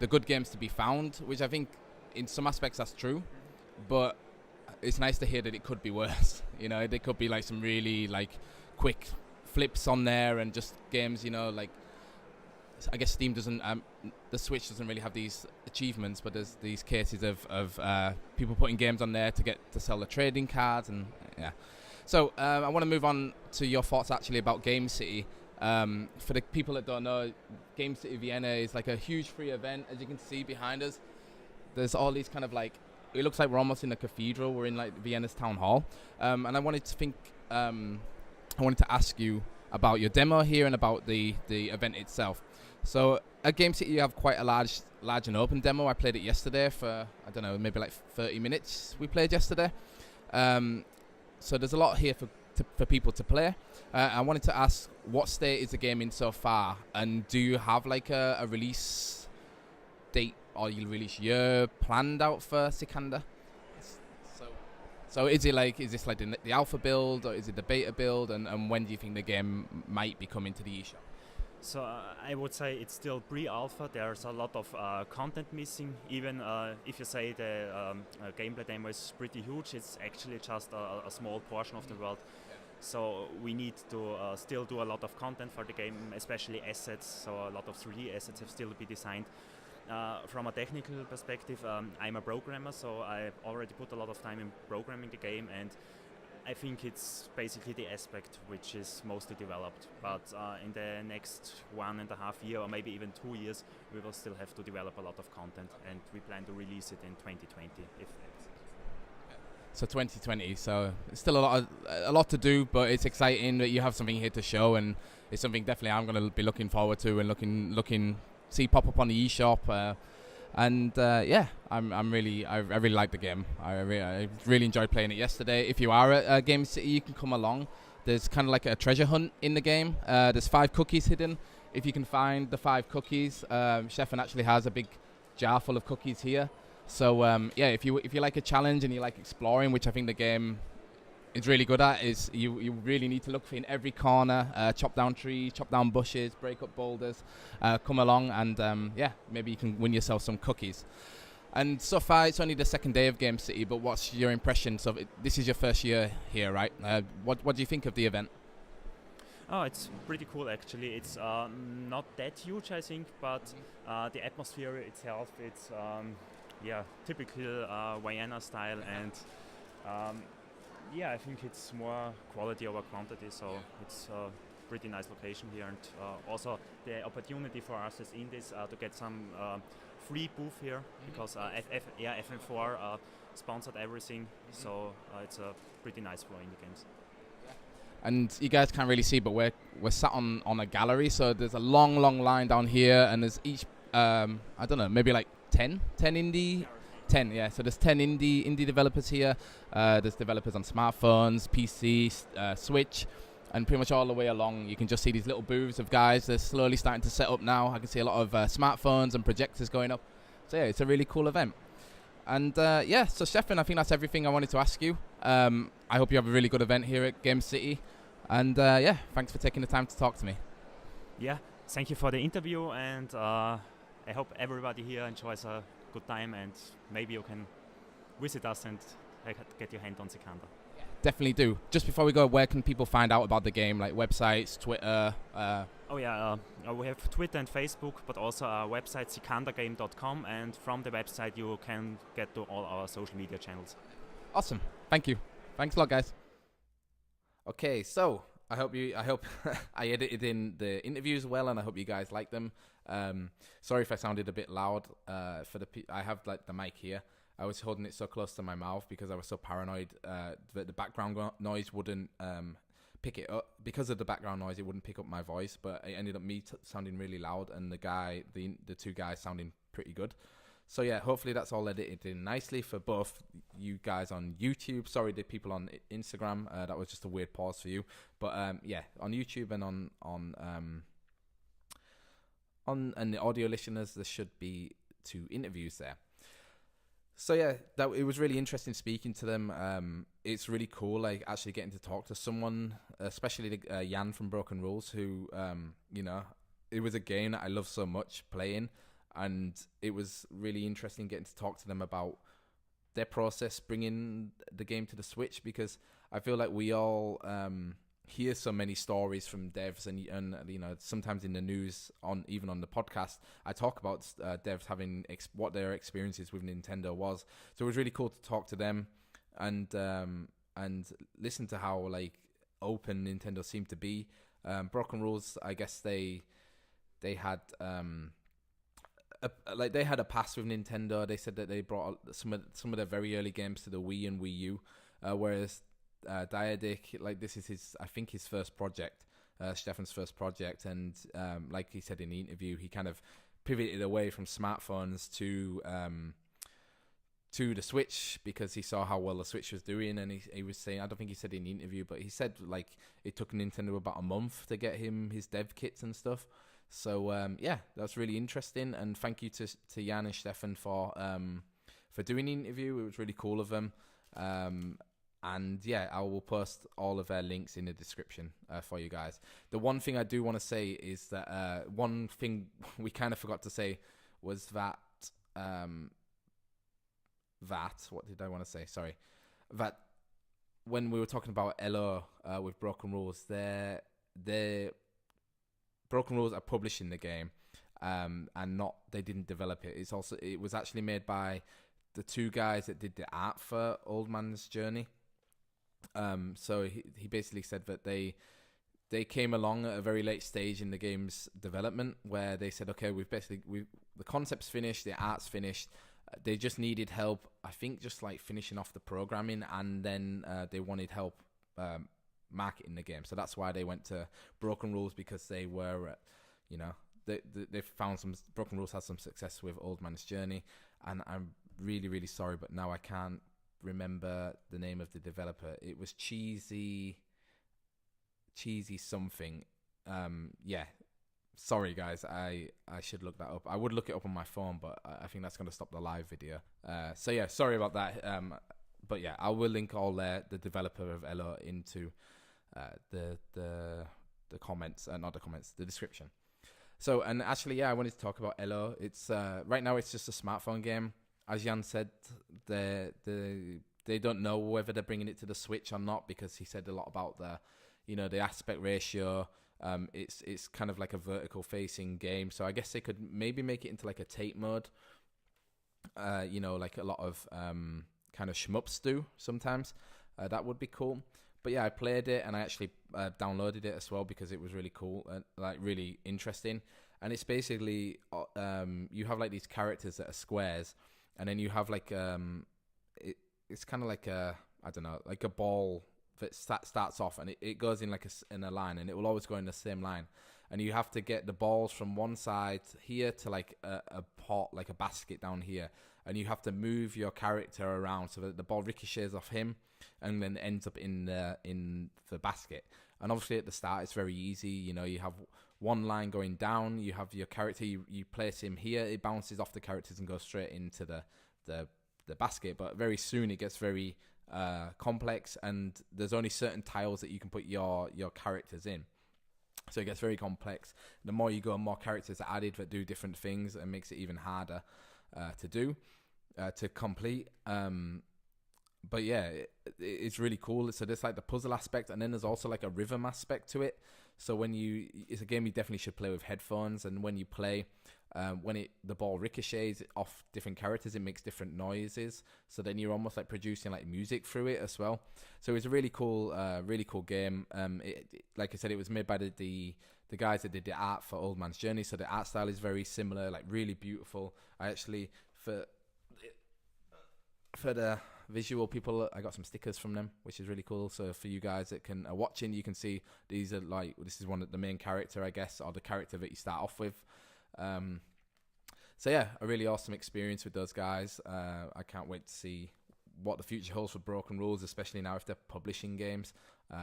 good games to be found, which I think in some aspects that's true. But it's nice to hear that it could be worse. You know, there could be like some really like quick flips on there, and just games, like, I guess Steam doesn't, the Switch doesn't really have these achievements, but there's these cases of people putting games on there to sell the trading cards, and yeah. So I want to move on to your thoughts actually about Game City. For the people that don't know, Game City Vienna is like a huge free event. As you can see behind us, there's all these kind of like, it looks like we're almost in a cathedral. We're in like Vienna's town hall, and I wanted to ask you about your demo here and about the event itself. So at Game City, you have quite a large and open demo. I played it yesterday for, I don't know, maybe like 30 minutes we played yesterday. So there's a lot here for people to play. I wanted to ask, what state is the game in so far? And do you have like a release date or release year planned out for Sikanda? So is this like the alpha build, or is it the beta build? And when do you think the game might be coming to the eShop? So I would say it's still pre-alpha. There's a lot of content missing. Even if you say the gameplay demo is pretty huge, it's actually just a small portion of the world. So we need to still do a lot of content for the game, especially assets. So a lot of 3D assets have still to be designed. From a technical perspective, I'm a programmer, so I already put a lot of time in programming the game, and I think it's basically the aspect which is mostly developed. But in the next 1.5 years, or maybe even 2 years, we will still have to develop a lot of content, and we plan to release it in 2020. So 2020. So it's still a lot to do, but it's exciting that you have something here to show, and it's something definitely I'm going to be looking forward to and looking see pop up on the eShop. I really like the game. I really enjoyed playing it yesterday. If you are at Game City, you can come along. There's kind of like a treasure hunt in the game. There's 5 cookies hidden. If you can find the 5 cookies, Stefan actually has a big jar full of cookies here. So if you like a challenge and you like exploring, which I think the game is really good at, is you really need to look for in every corner, chop down trees, chop down bushes, break up boulders, come along and maybe you can win yourself some cookies. And so far, it's only the second day of Game City, but what's your impressions of it? This is your first year here, right? What do you think of the event? Oh, it's pretty cool actually. It's not that huge, I think, but the atmosphere itself, it's typical Vienna style, and I think it's more quality over quantity, so it's a pretty nice location here, and also the opportunity for us is in this to get some free booth here, because FM4 sponsored everything, so it's a pretty nice flow in the games. And you guys can't really see, but we're sat on a gallery, so there's a long line down here, and there's each I don't know, maybe like 10 indie. 10, yeah. So there's 10 indie developers here. There's developers on smartphones, PC, Switch, and pretty much all the way along you can just see these little booths of guys. They're slowly starting to set up now. I can see a lot of smartphones and projectors going up. So yeah, it's a really cool event. And so Stefan, I think that's everything I wanted to ask you. I hope you have a really good event here at Game City. And thanks for taking the time to talk to me. Yeah, thank you for the interview, and I hope everybody here enjoys a good time, and maybe you can visit us and get your hand on Sikanda. Definitely do. Just before we go, where can people find out about the game, like websites, Twitter? We have Twitter and Facebook, but also our website sikandagame.com, and from the website you can get to all our social media channels. Awesome. Thank you. Thanks a lot, guys. Okay, so I hope I edited in the interviews well, and I hope you guys like them. Sorry if I sounded a bit loud. I have like the mic here. I was holding it so close to my mouth because I was so paranoid that the background noise wouldn't pick it up. Because of the background noise, it wouldn't pick up my voice, but it ended up me sounding really loud, and the 2 guys sounding pretty good. So yeah, hopefully that's all edited in nicely for both you guys on YouTube. Sorry, the people on Instagram. That was just a weird pause for you. But on YouTube and on the audio listeners, there should be 2 interviews there. So yeah, it was really interesting speaking to them. It's really cool, like actually getting to talk to someone, especially Jan from Broken Rules, who it was a game that I love so much playing. And it was really interesting getting to talk to them about their process bringing the game to the Switch, because I feel like we all hear so many stories from devs, and sometimes in the news, even on the podcast, I talk about devs having what their experiences with Nintendo was. So it was really cool to talk to them and listen to how like open Nintendo seemed to be. Broken Rules, I guess they had they had a past with Nintendo. They said that they brought some of their very early games to the Wii and Wii U, whereas Dyadic, like this is his first project, Stefan's first project, and like he said in the interview, he kind of pivoted away from smartphones to the Switch because he saw how well the Switch was doing, and he was saying, I don't think he said in the interview, but he said like it took Nintendo about a month to get him his dev kits and stuff. So that's really interesting, and thank you to Jan and Stefan for doing the interview. It was really cool of them, and I will post all of their links in the description for you guys. The one thing I do want to say is that one thing we kind of forgot to say was that what did I want to say? Sorry, that when we were talking about ELOH with Broken Rules, they're Broken Rules are publishing the game, and they didn't develop it. It was actually made by the 2 guys that did the art for Old Man's Journey. So he basically said that they came along at a very late stage in the game's development, where they said, okay, the concept's finished, the art's finished, They just needed help, I think, just like finishing off the programming, and then they wanted help marketing the game. So that's why they went to Broken Rules, because they were, they found some Broken Rules has some success with Old Man's Journey, and I'm really, really sorry, but now I can't remember the name of the developer. It was cheesy something. Sorry guys, I should look that up. I would look it up on my phone, but I think that's going to stop the live video. So yeah, sorry about that. But yeah, I will link all the developer of ELOH into the comments, not the comments, the description. So, and actually, yeah, I wanted to talk about ELOH. It's right now it's just a smartphone game. As Jan said, they don't know whether they're bringing it to the Switch or not, because he said a lot about the aspect ratio. It's kind of like a vertical facing game, so I guess they could maybe make it into like a tape mode. Like a lot of kind of shmups do sometimes. That would be cool. But yeah, I played it, and I actually downloaded it as well because it was really cool and like really interesting. And it's basically you have like these characters that are squares, and then you have like it's kind of like like a ball that starts off, and it goes in like in a line, and it will always go in the same line. And you have to get the balls from one side here to like a pot, like a basket down here, and you have to move your character around so that the ball ricochets off him and then ends up in the basket. And obviously at the start it's very easy. You have one line going down, you have your character, you place him here, it bounces off the characters and goes straight into the basket. But very soon it gets very complex, and there's only certain tiles that you can put your characters in. So it gets very complex. The more you go, more characters are added that do different things, and makes it even harder to complete. But yeah, it's really cool. So there's like the puzzle aspect, and then there's also like a rhythm aspect to it. So it's a game you definitely should play with headphones, and when you play, when the ball ricochets off different characters, it makes different noises. So then you're almost like producing like music through it as well. So it's a really cool game. Like I said, it was made by the guys that did the art for Old Man's Journey. So the art style is very similar, like really beautiful. I actually for the visual people, I got some stickers from them, which is really cool. So for you guys that are watching, you can see this is one of the main character, I guess, or the character that you start off with. So yeah, a really awesome experience with those guys. I can't wait to see what the future holds for Broken Rules, especially now if they're publishing games.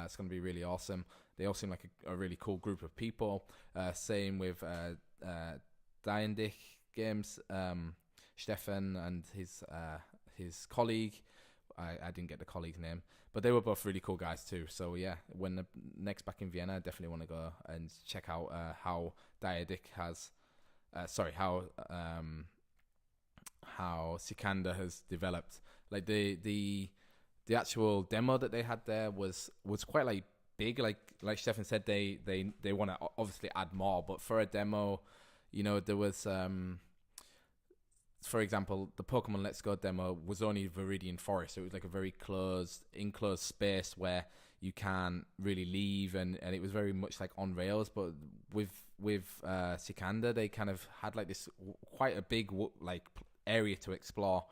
It's going to be really awesome. They all seem like a really cool group of people. Same with Dyadic Games, Stefan and his colleague. I didn't get the colleague's name, but they were both really cool guys too. So yeah, when the next back in Vienna, I definitely want to go and check out how Dyadic has, how Sikanda has developed. Like the actual demo that they had there was quite like big. Like Stefan said, they want to obviously add more, but for a demo, there was for example, the Pokemon Let's Go demo was only Viridian Forest, so it was like a very enclosed space where you can't really leave, and it was very much like on rails. But with Sikanda, they kind of had like this quite a big like area to explore,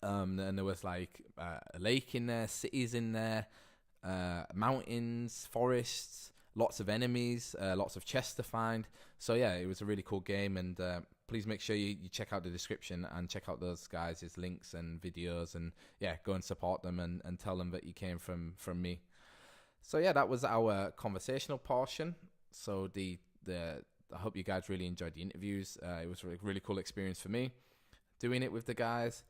and there was like a lake in there, cities in there, mountains, forests, lots of enemies, lots of chests to find. So yeah, it was a really cool game, and please make sure you check out the description and check out those guys' links and videos, and yeah, go and support them and tell them that you came from me. So yeah, that was our conversational portion. So I hope you guys really enjoyed the interviews. It was a really cool experience for me doing it with the guys.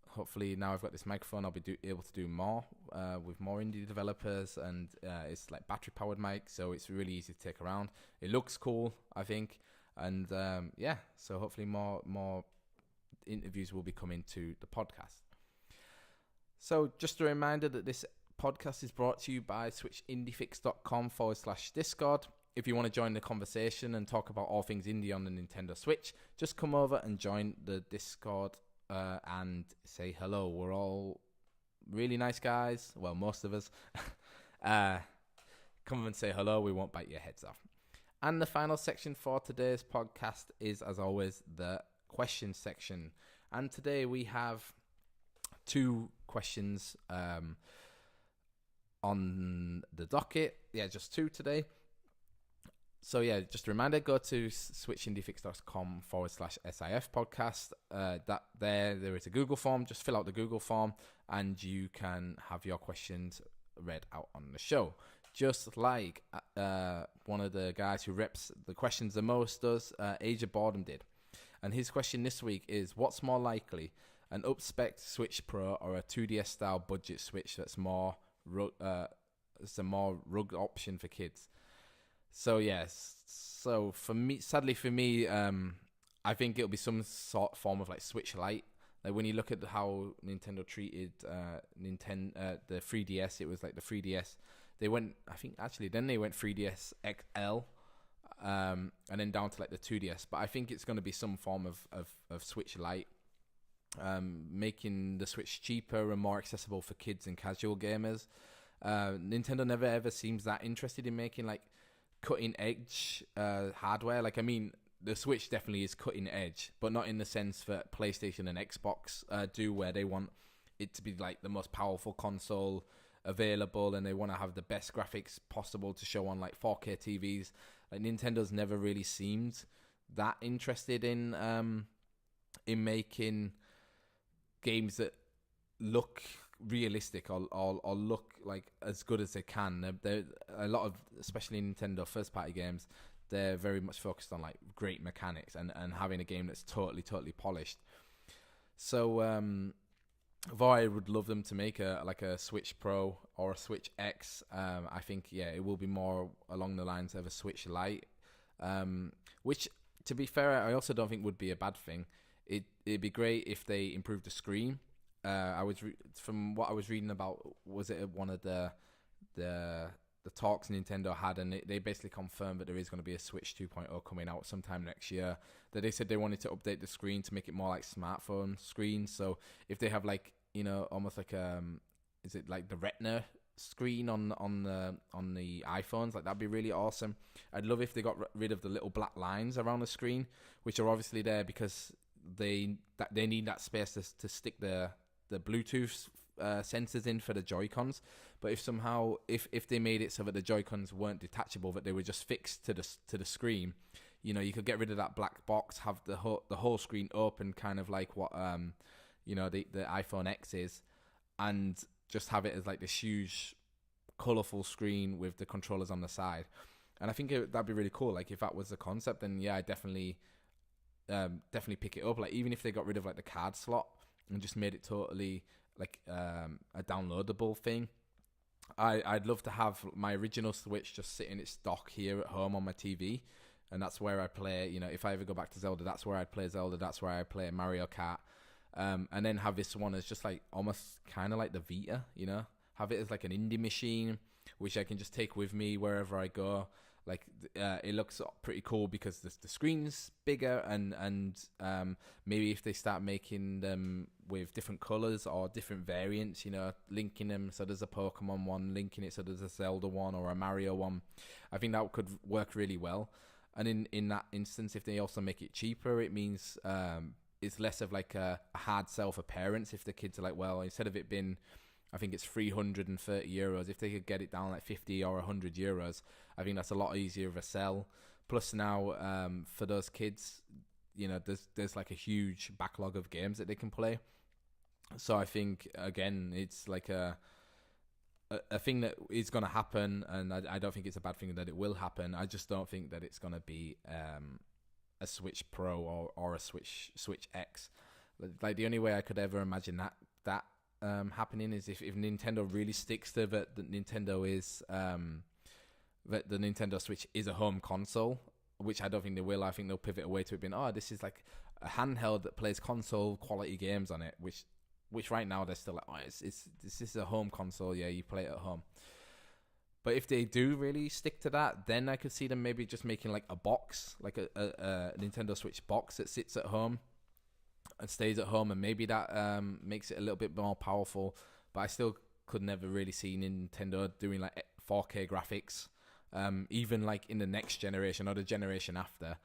Hopefully now I've got this microphone, I'll be able to do more with more indie developers, and it's like battery powered mic, so it's really easy to take around. It looks cool, I think, and yeah, so hopefully more interviews will be coming to the podcast. So just a reminder that this podcast is brought to you by switchindiefix.com/Discord. If you want to join the conversation and talk about all things indie on the Nintendo Switch, just come over and join the Discord and say hello. We're all really nice guys. Well, most of us. Come and say hello. We won't bite your heads off. And the final section for today's podcast is, as always, the questions section. And today we have 2 questions on the docket. Yeah, just 2 today. So yeah, just a reminder, go to switchindiefix.com/SIF podcast. There is a Google form. Just fill out the Google form and you can have your questions read out on the show. Just like one of the guys who reps the questions the most does, Age of Boredom did. And his question this week is, what's more likely, an up-spec Switch Pro or a 2DS style budget Switch that's it's a more rugged option for kids? So yes, so sadly for me, I think it'll be some sort form of like Switch Lite. Like when you look at how Nintendo treated the 3DS, it was like the 3DS. They went 3DS XL, and then down to like the 2DS. But I think it's going to be some form of Switch Lite, making the Switch cheaper and more accessible for kids and casual gamers. Nintendo never ever seems that interested in making like cutting edge hardware. Like, I mean, the Switch definitely is cutting edge, but not in the sense that PlayStation and Xbox do, where they want it to be like the most powerful console available and they want to have the best graphics possible to show on like 4K TVs. Like, Nintendo's never really seemed that interested in making games that look realistic or look like as good as they can. They're a lot of, especially Nintendo first party games, they're very much focused on like great mechanics and having a game that's totally polished. So though I would love them to make a Switch Pro or a Switch X, I think it will be more along the lines of a Switch Lite, which, to be fair, I also don't think would be a bad thing. It'd be great if they improved the screen. From what I was reading about, was it one of the talks Nintendo had, and they basically confirmed that there is going to be a Switch 2.0 coming out sometime next year. That they said they wanted to update the screen to make it more like smartphone screens. So if they have like, almost like is it like the Retina screen on the iPhones? Like, that'd be really awesome. I'd love if they got rid of the little black lines around the screen, which are obviously there because they need that space to stick the Bluetooth sensors in for the Joy-Cons. But if somehow if they made it so that the Joy-Cons weren't detachable, that they were just fixed to the screen, you could get rid of that black box, have the whole screen open, kind of like what the iPhone X is, and just have it as like this huge colorful screen with the controllers on the side. And I think that'd be really cool. Like, if that was the concept, then I definitely pick it up. Like, even if they got rid of like the card slot and just made it totally like a downloadable thing, I'd love to have my original Switch just sit in its dock here at home on my TV, and that's where I play. If I ever go back to Zelda, that's where I'd play Zelda. That's where I play Mario Kart, and then have this one as just like almost kind of like the Vita. Have it as like an indie machine, which I can just take with me wherever I go. Like, it looks pretty cool because the screen's bigger, and maybe if they start making them with different colors or different variants, linking them so there's a Pokemon one, linking it so there's a Zelda one or a Mario one, I think that could work really well. And in that instance, if they also make it cheaper, it means it's less of like a hard sell for parents. If the kids are like, well, instead of it being, I think it's 330 euros. If they could get it down like 50 or 100 euros, I think that's a lot easier of a sell. Plus now, for those kids, there's like a huge backlog of games that they can play. So I think, again, it's like a thing that is going to happen, and I don't think it's a bad thing that it will happen. I just don't think that it's going to be a Switch Pro or a Switch X. Like, the only way I could ever imagine that happening is if Nintendo really sticks to that Nintendo is that the Nintendo Switch is a home console, which I don't think they will. I think they'll pivot away to it being, this is like a handheld that plays console quality games on it, which right now they're still like, this is a home console, you play it at home. But if they do really stick to that, then I could see them maybe just making like a box, like a Nintendo Switch box that sits at home and stays at home, and maybe that makes it a little bit more powerful. But I still could never really see Nintendo doing like 4K graphics, even like in the next generation or the generation after.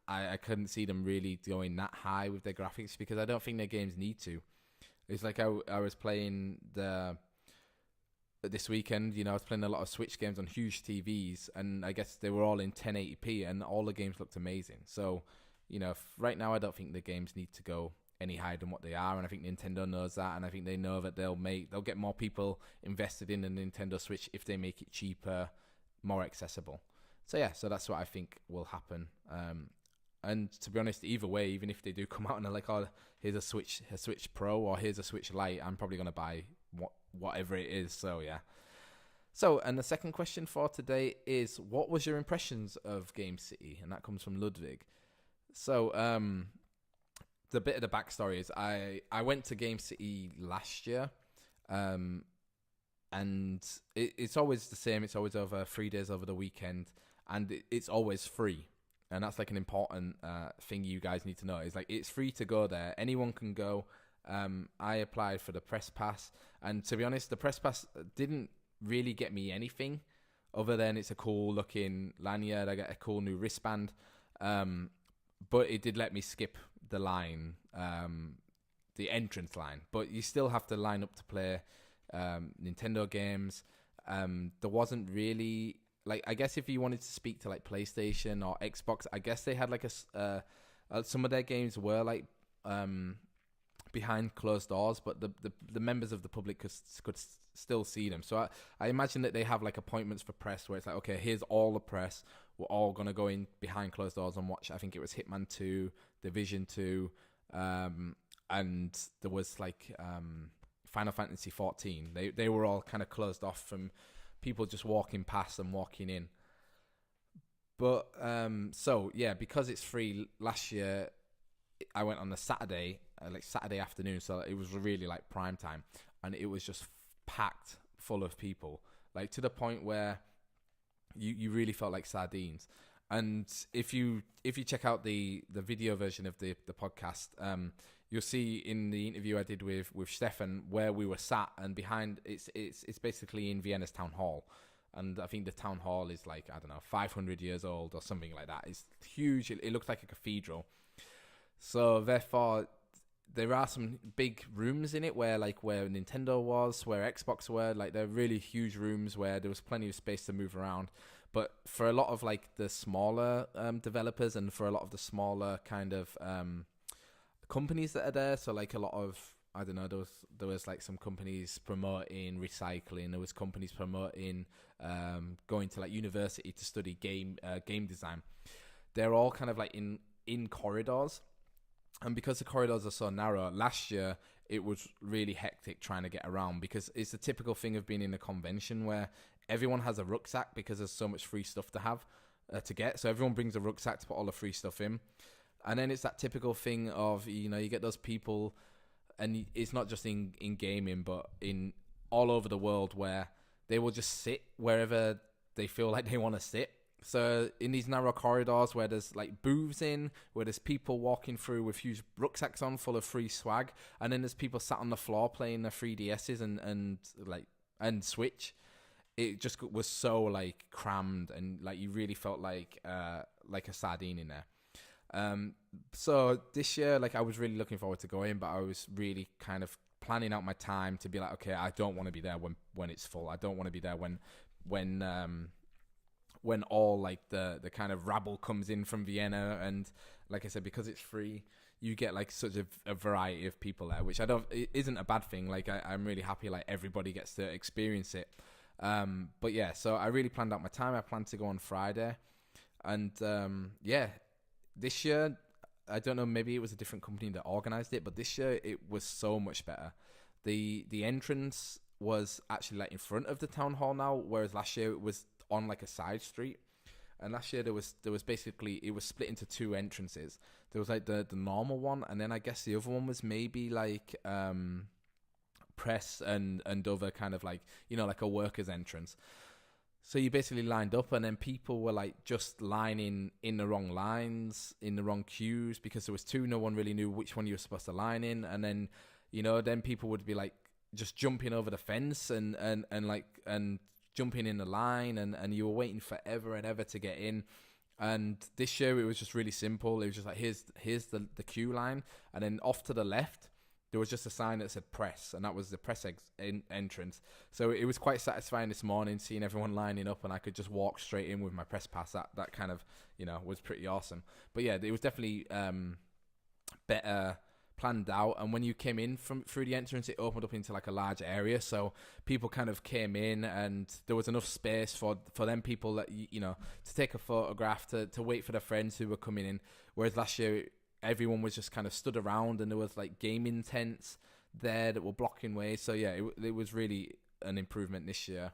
I couldn't see them really going that high with their graphics because I don't think their games need to. It's like I was playing this weekend, you know, I was playing a lot of Switch games on huge TVs, and I guess they were all in 1080p, and all the games looked amazing. So, you know, right now I don't think the games need to go any higher than what they are, and I think Nintendo knows that, and I think they know that they'll get more people invested in the Nintendo Switch if they make it cheaper, more accessible. So yeah, so that's what I think will happen. And to be honest, either way, even if they do come out and they're like, oh, here's a Switch Pro or here's a Switch Lite, I'm probably going to buy whatever it is. So yeah. So, and the second question for today is, what was your impressions of Game City? And that comes from Ludwig. So, the bit of the backstory is I went to Game City last year, and it's always the same. It's always over 3 days over the weekend, and it's always free. And that's like an important thing you guys need to know. Is like, it's free to go there. Anyone can go. I applied for the press pass, and to be honest, the press pass didn't really get me anything other than it's a cool looking lanyard. I got a cool new wristband, but it did let me skip the line, the entrance line. But you still have to line up to play Nintendo games. There wasn't really, like, I guess if you wanted to speak to like PlayStation or Xbox, I guess they had like some of their games were like behind closed doors, but the members of the public could still see them. So I imagine that they have like appointments for press where it's like, okay, here's all the press. We're all going to go in behind closed doors and watch. I think it was Hitman 2, Division 2, and there was like Final Fantasy 14. They were all kind of closed off from people just walking past and walking in. But so yeah, because it's free, last year I went on a Saturday, like Saturday afternoon, so it was really like prime time, and it was just packed full of people, like to the point where you really felt like sardines. And if you check out the video version of the podcast, you'll see in the interview I did with Stefan where we were sat, and behind it's basically in Vienna's town hall. And I think the town hall is like, I don't know, 500 years old or something like that. It's huge. It looks like a cathedral. So therefore, there are some big rooms in it where Nintendo was, where Xbox were. Like, they're really huge rooms where there was plenty of space to move around. But for a lot of like the smaller developers, and for a lot of the smaller kind of companies that are there, so like a lot of, I don't know, there was like some companies promoting recycling. There was companies promoting going to like university to study game design. They're all kind of like in corridors. And because the corridors are so narrow, last year it was really hectic trying to get around, because it's a typical thing of being in a convention where everyone has a rucksack because there's so much free stuff to get. So everyone brings a rucksack to put all the free stuff in. And then it's that typical thing of, you know, you get those people, and it's not just in gaming, but in all over the world, where they will just sit wherever they feel like they want to sit. So in these narrow corridors where there's like booths where there's people walking through with huge rucksacks on full of free swag, and then there's people sat on the floor playing their 3DSs and Switch. It just was so like crammed, and like you really felt like a sardine in there. So this year, like, I was really looking forward to going, but I was really kind of planning out my time to be like, okay, I don't want to be there when it's full. I don't want to be there when all like the kind of rabble comes in from Vienna. And like I said, because it's free, you get like such a variety of people there, which it isn't a bad thing. Like I'm really happy like everybody gets to experience it. But yeah, so I really planned out my time. I planned to go on Friday, and yeah, this year, I don't know, maybe it was a different company that organized it, but this year it was so much better. The entrance was actually like in front of the town hall now, whereas last year it was on like a side street. And last year there was basically, it was split into two entrances. There was like the normal one, and then I guess the other one was maybe like press and other kind of like, you know, like a worker's entrance. So you basically lined up, and then people were like just lining in the wrong lines, in the wrong queues, because there was two. No one really knew which one you were supposed to line in. And then, you know, then people would be like just jumping over the fence and jumping in the line, and you were waiting forever and ever to get in. And this year it was just really simple. It was just like, here's the queue line, and then off to the left there was just a sign that said press, and that was the press entrance. So it was quite satisfying this morning seeing everyone lining up, and I could just walk straight in with my press pass. That kind of, was pretty awesome. But yeah, it was definitely better planned out, and when you came in through the entrance, it opened up into like a large area, so people kind of came in, and there was enough space for them people that to take a photograph, to wait for their friends who were coming in. Whereas last year everyone was just kind of stood around, and there was like gaming tents there that were blocking ways. So yeah, it was really an improvement this year.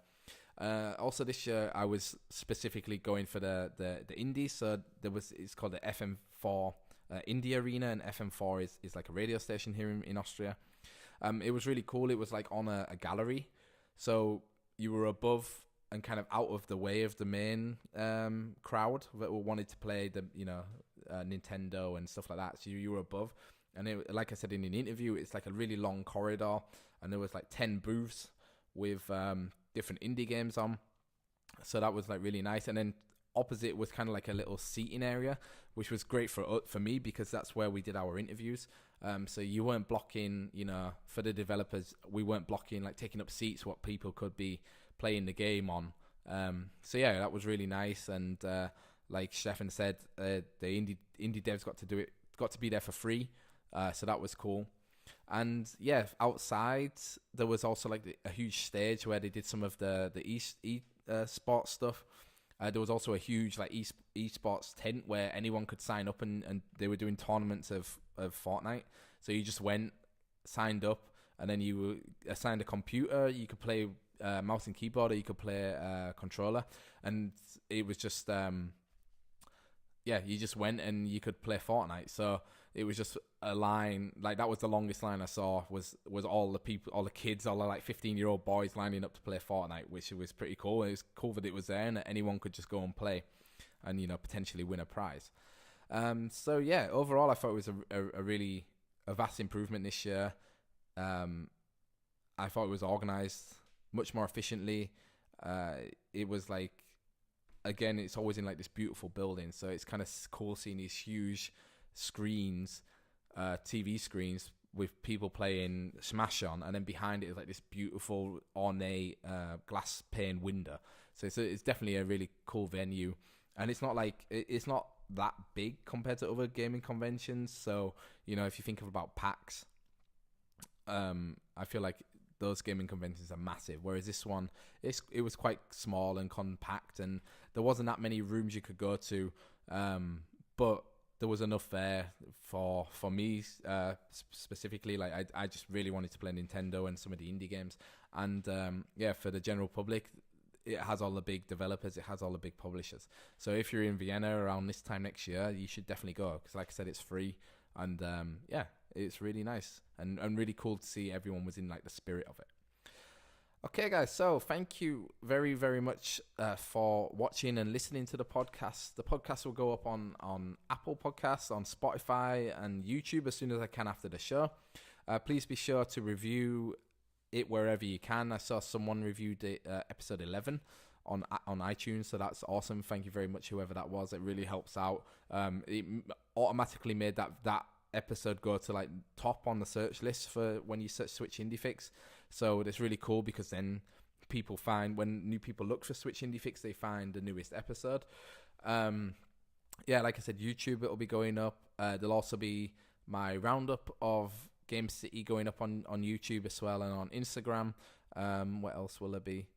Also this year I was specifically going for the indies, so it's called the FM4 Indie Arena, and FM4 is like a radio station here in Austria. It was really cool. It was like on a gallery, so you were above and kind of out of the way of the main crowd that wanted to play the Nintendo and stuff like that. So you were above, and like I said in an interview, it's like a really long corridor, and there was like 10 booths with different indie games on. So that was like really nice. And then opposite was kind of like a little seating area, which was great for me because that's where we did our interviews. So you weren't blocking, for the developers, we weren't blocking, like taking up seats what people could be playing the game on. So yeah, that was really nice. And like Stefan said, the indie devs got to be there for free. So that was cool. And yeah, outside there was also like a huge stage where they did some of the sports stuff. There was also a huge like esports tent where anyone could sign up, and they were doing tournaments of Fortnite. So you just went, signed up, and then you were assigned a computer. You could play mouse and keyboard, or you could play controller, and it was just you just went and you could play Fortnite. So it was just a line, like that was the longest line I saw, was all the people, all the kids, all the like 15-year-old boys lining up to play Fortnite, which was pretty cool. It was cool that it was there and that anyone could just go and play and, potentially win a prize. So yeah, overall I thought it was a really vast improvement this year. I thought it was organized much more efficiently. It was like, again, it's always in like this beautiful building, so it's kind of cool seeing these huge screens, TV screens with people playing Smash on, and then behind it is like this beautiful ornate glass pane window. So it's definitely a really cool venue, and it's not that big compared to other gaming conventions. So if you think about PAX, I feel like those gaming conventions are massive, whereas this one, it was quite small and compact, and there wasn't that many rooms you could go to, but there was enough there for me specifically. Like I just really wanted to play Nintendo and some of the indie games, and for the general public, it has all the big developers, it has all the big publishers. So if you're in Vienna around this time next year, you should definitely go, because like I said, it's free, and it's really nice and really cool to see everyone was in like the spirit of it. Okay, guys, so thank you very, very much for watching and listening to the podcast. The podcast will go up on Apple Podcasts, on Spotify, and YouTube as soon as I can after the show. Please be sure to review it wherever you can. I saw someone reviewed it, episode 11 on iTunes, so that's awesome. Thank you very much, whoever that was. It really helps out. It automatically made that episode go to like top on the search list for when you search Switch Indie Fix. So it's really cool, because then people find, when new people look for Switch Indie Fix, they find the newest episode. Like I said, YouTube, it'll be going up. There'll also be my roundup of Game City going up on YouTube as well, and on Instagram. What else will there be?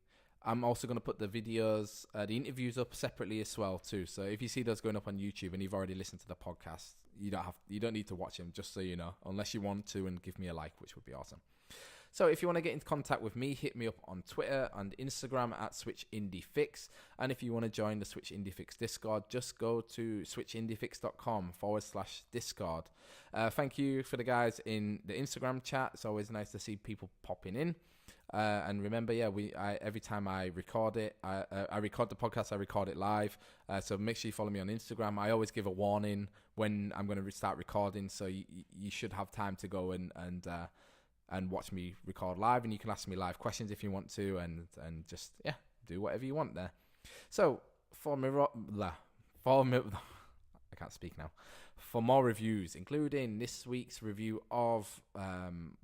I'm also going to put the videos, the interviews up separately as well too. So if you see those going up on YouTube and you've already listened to the podcast, you don't need to watch them, just so you know, unless you want to, and give me a like, which would be awesome. So if you want to get in contact with me, hit me up on Twitter and Instagram at Switch Indie Fix. And if you want to join the Switch Indie Fix Discord, just go to switchindiefix.com/Discord. Thank you for the guys in the Instagram chat. It's always nice to see people popping in. And remember, every time I record it, I record the podcast, I record it live. So make sure you follow me on Instagram. I always give a warning when I'm going to start recording, so you should have time to go and watch me record live, and you can ask me live questions if you want to, and just do whatever you want there. So for I can't speak now. For more reviews, including this week's review of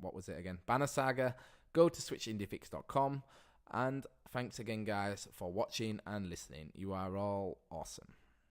what was it again? Banner Saga, go to switchindiefix.com. And thanks again, guys, for watching and listening. You are all awesome.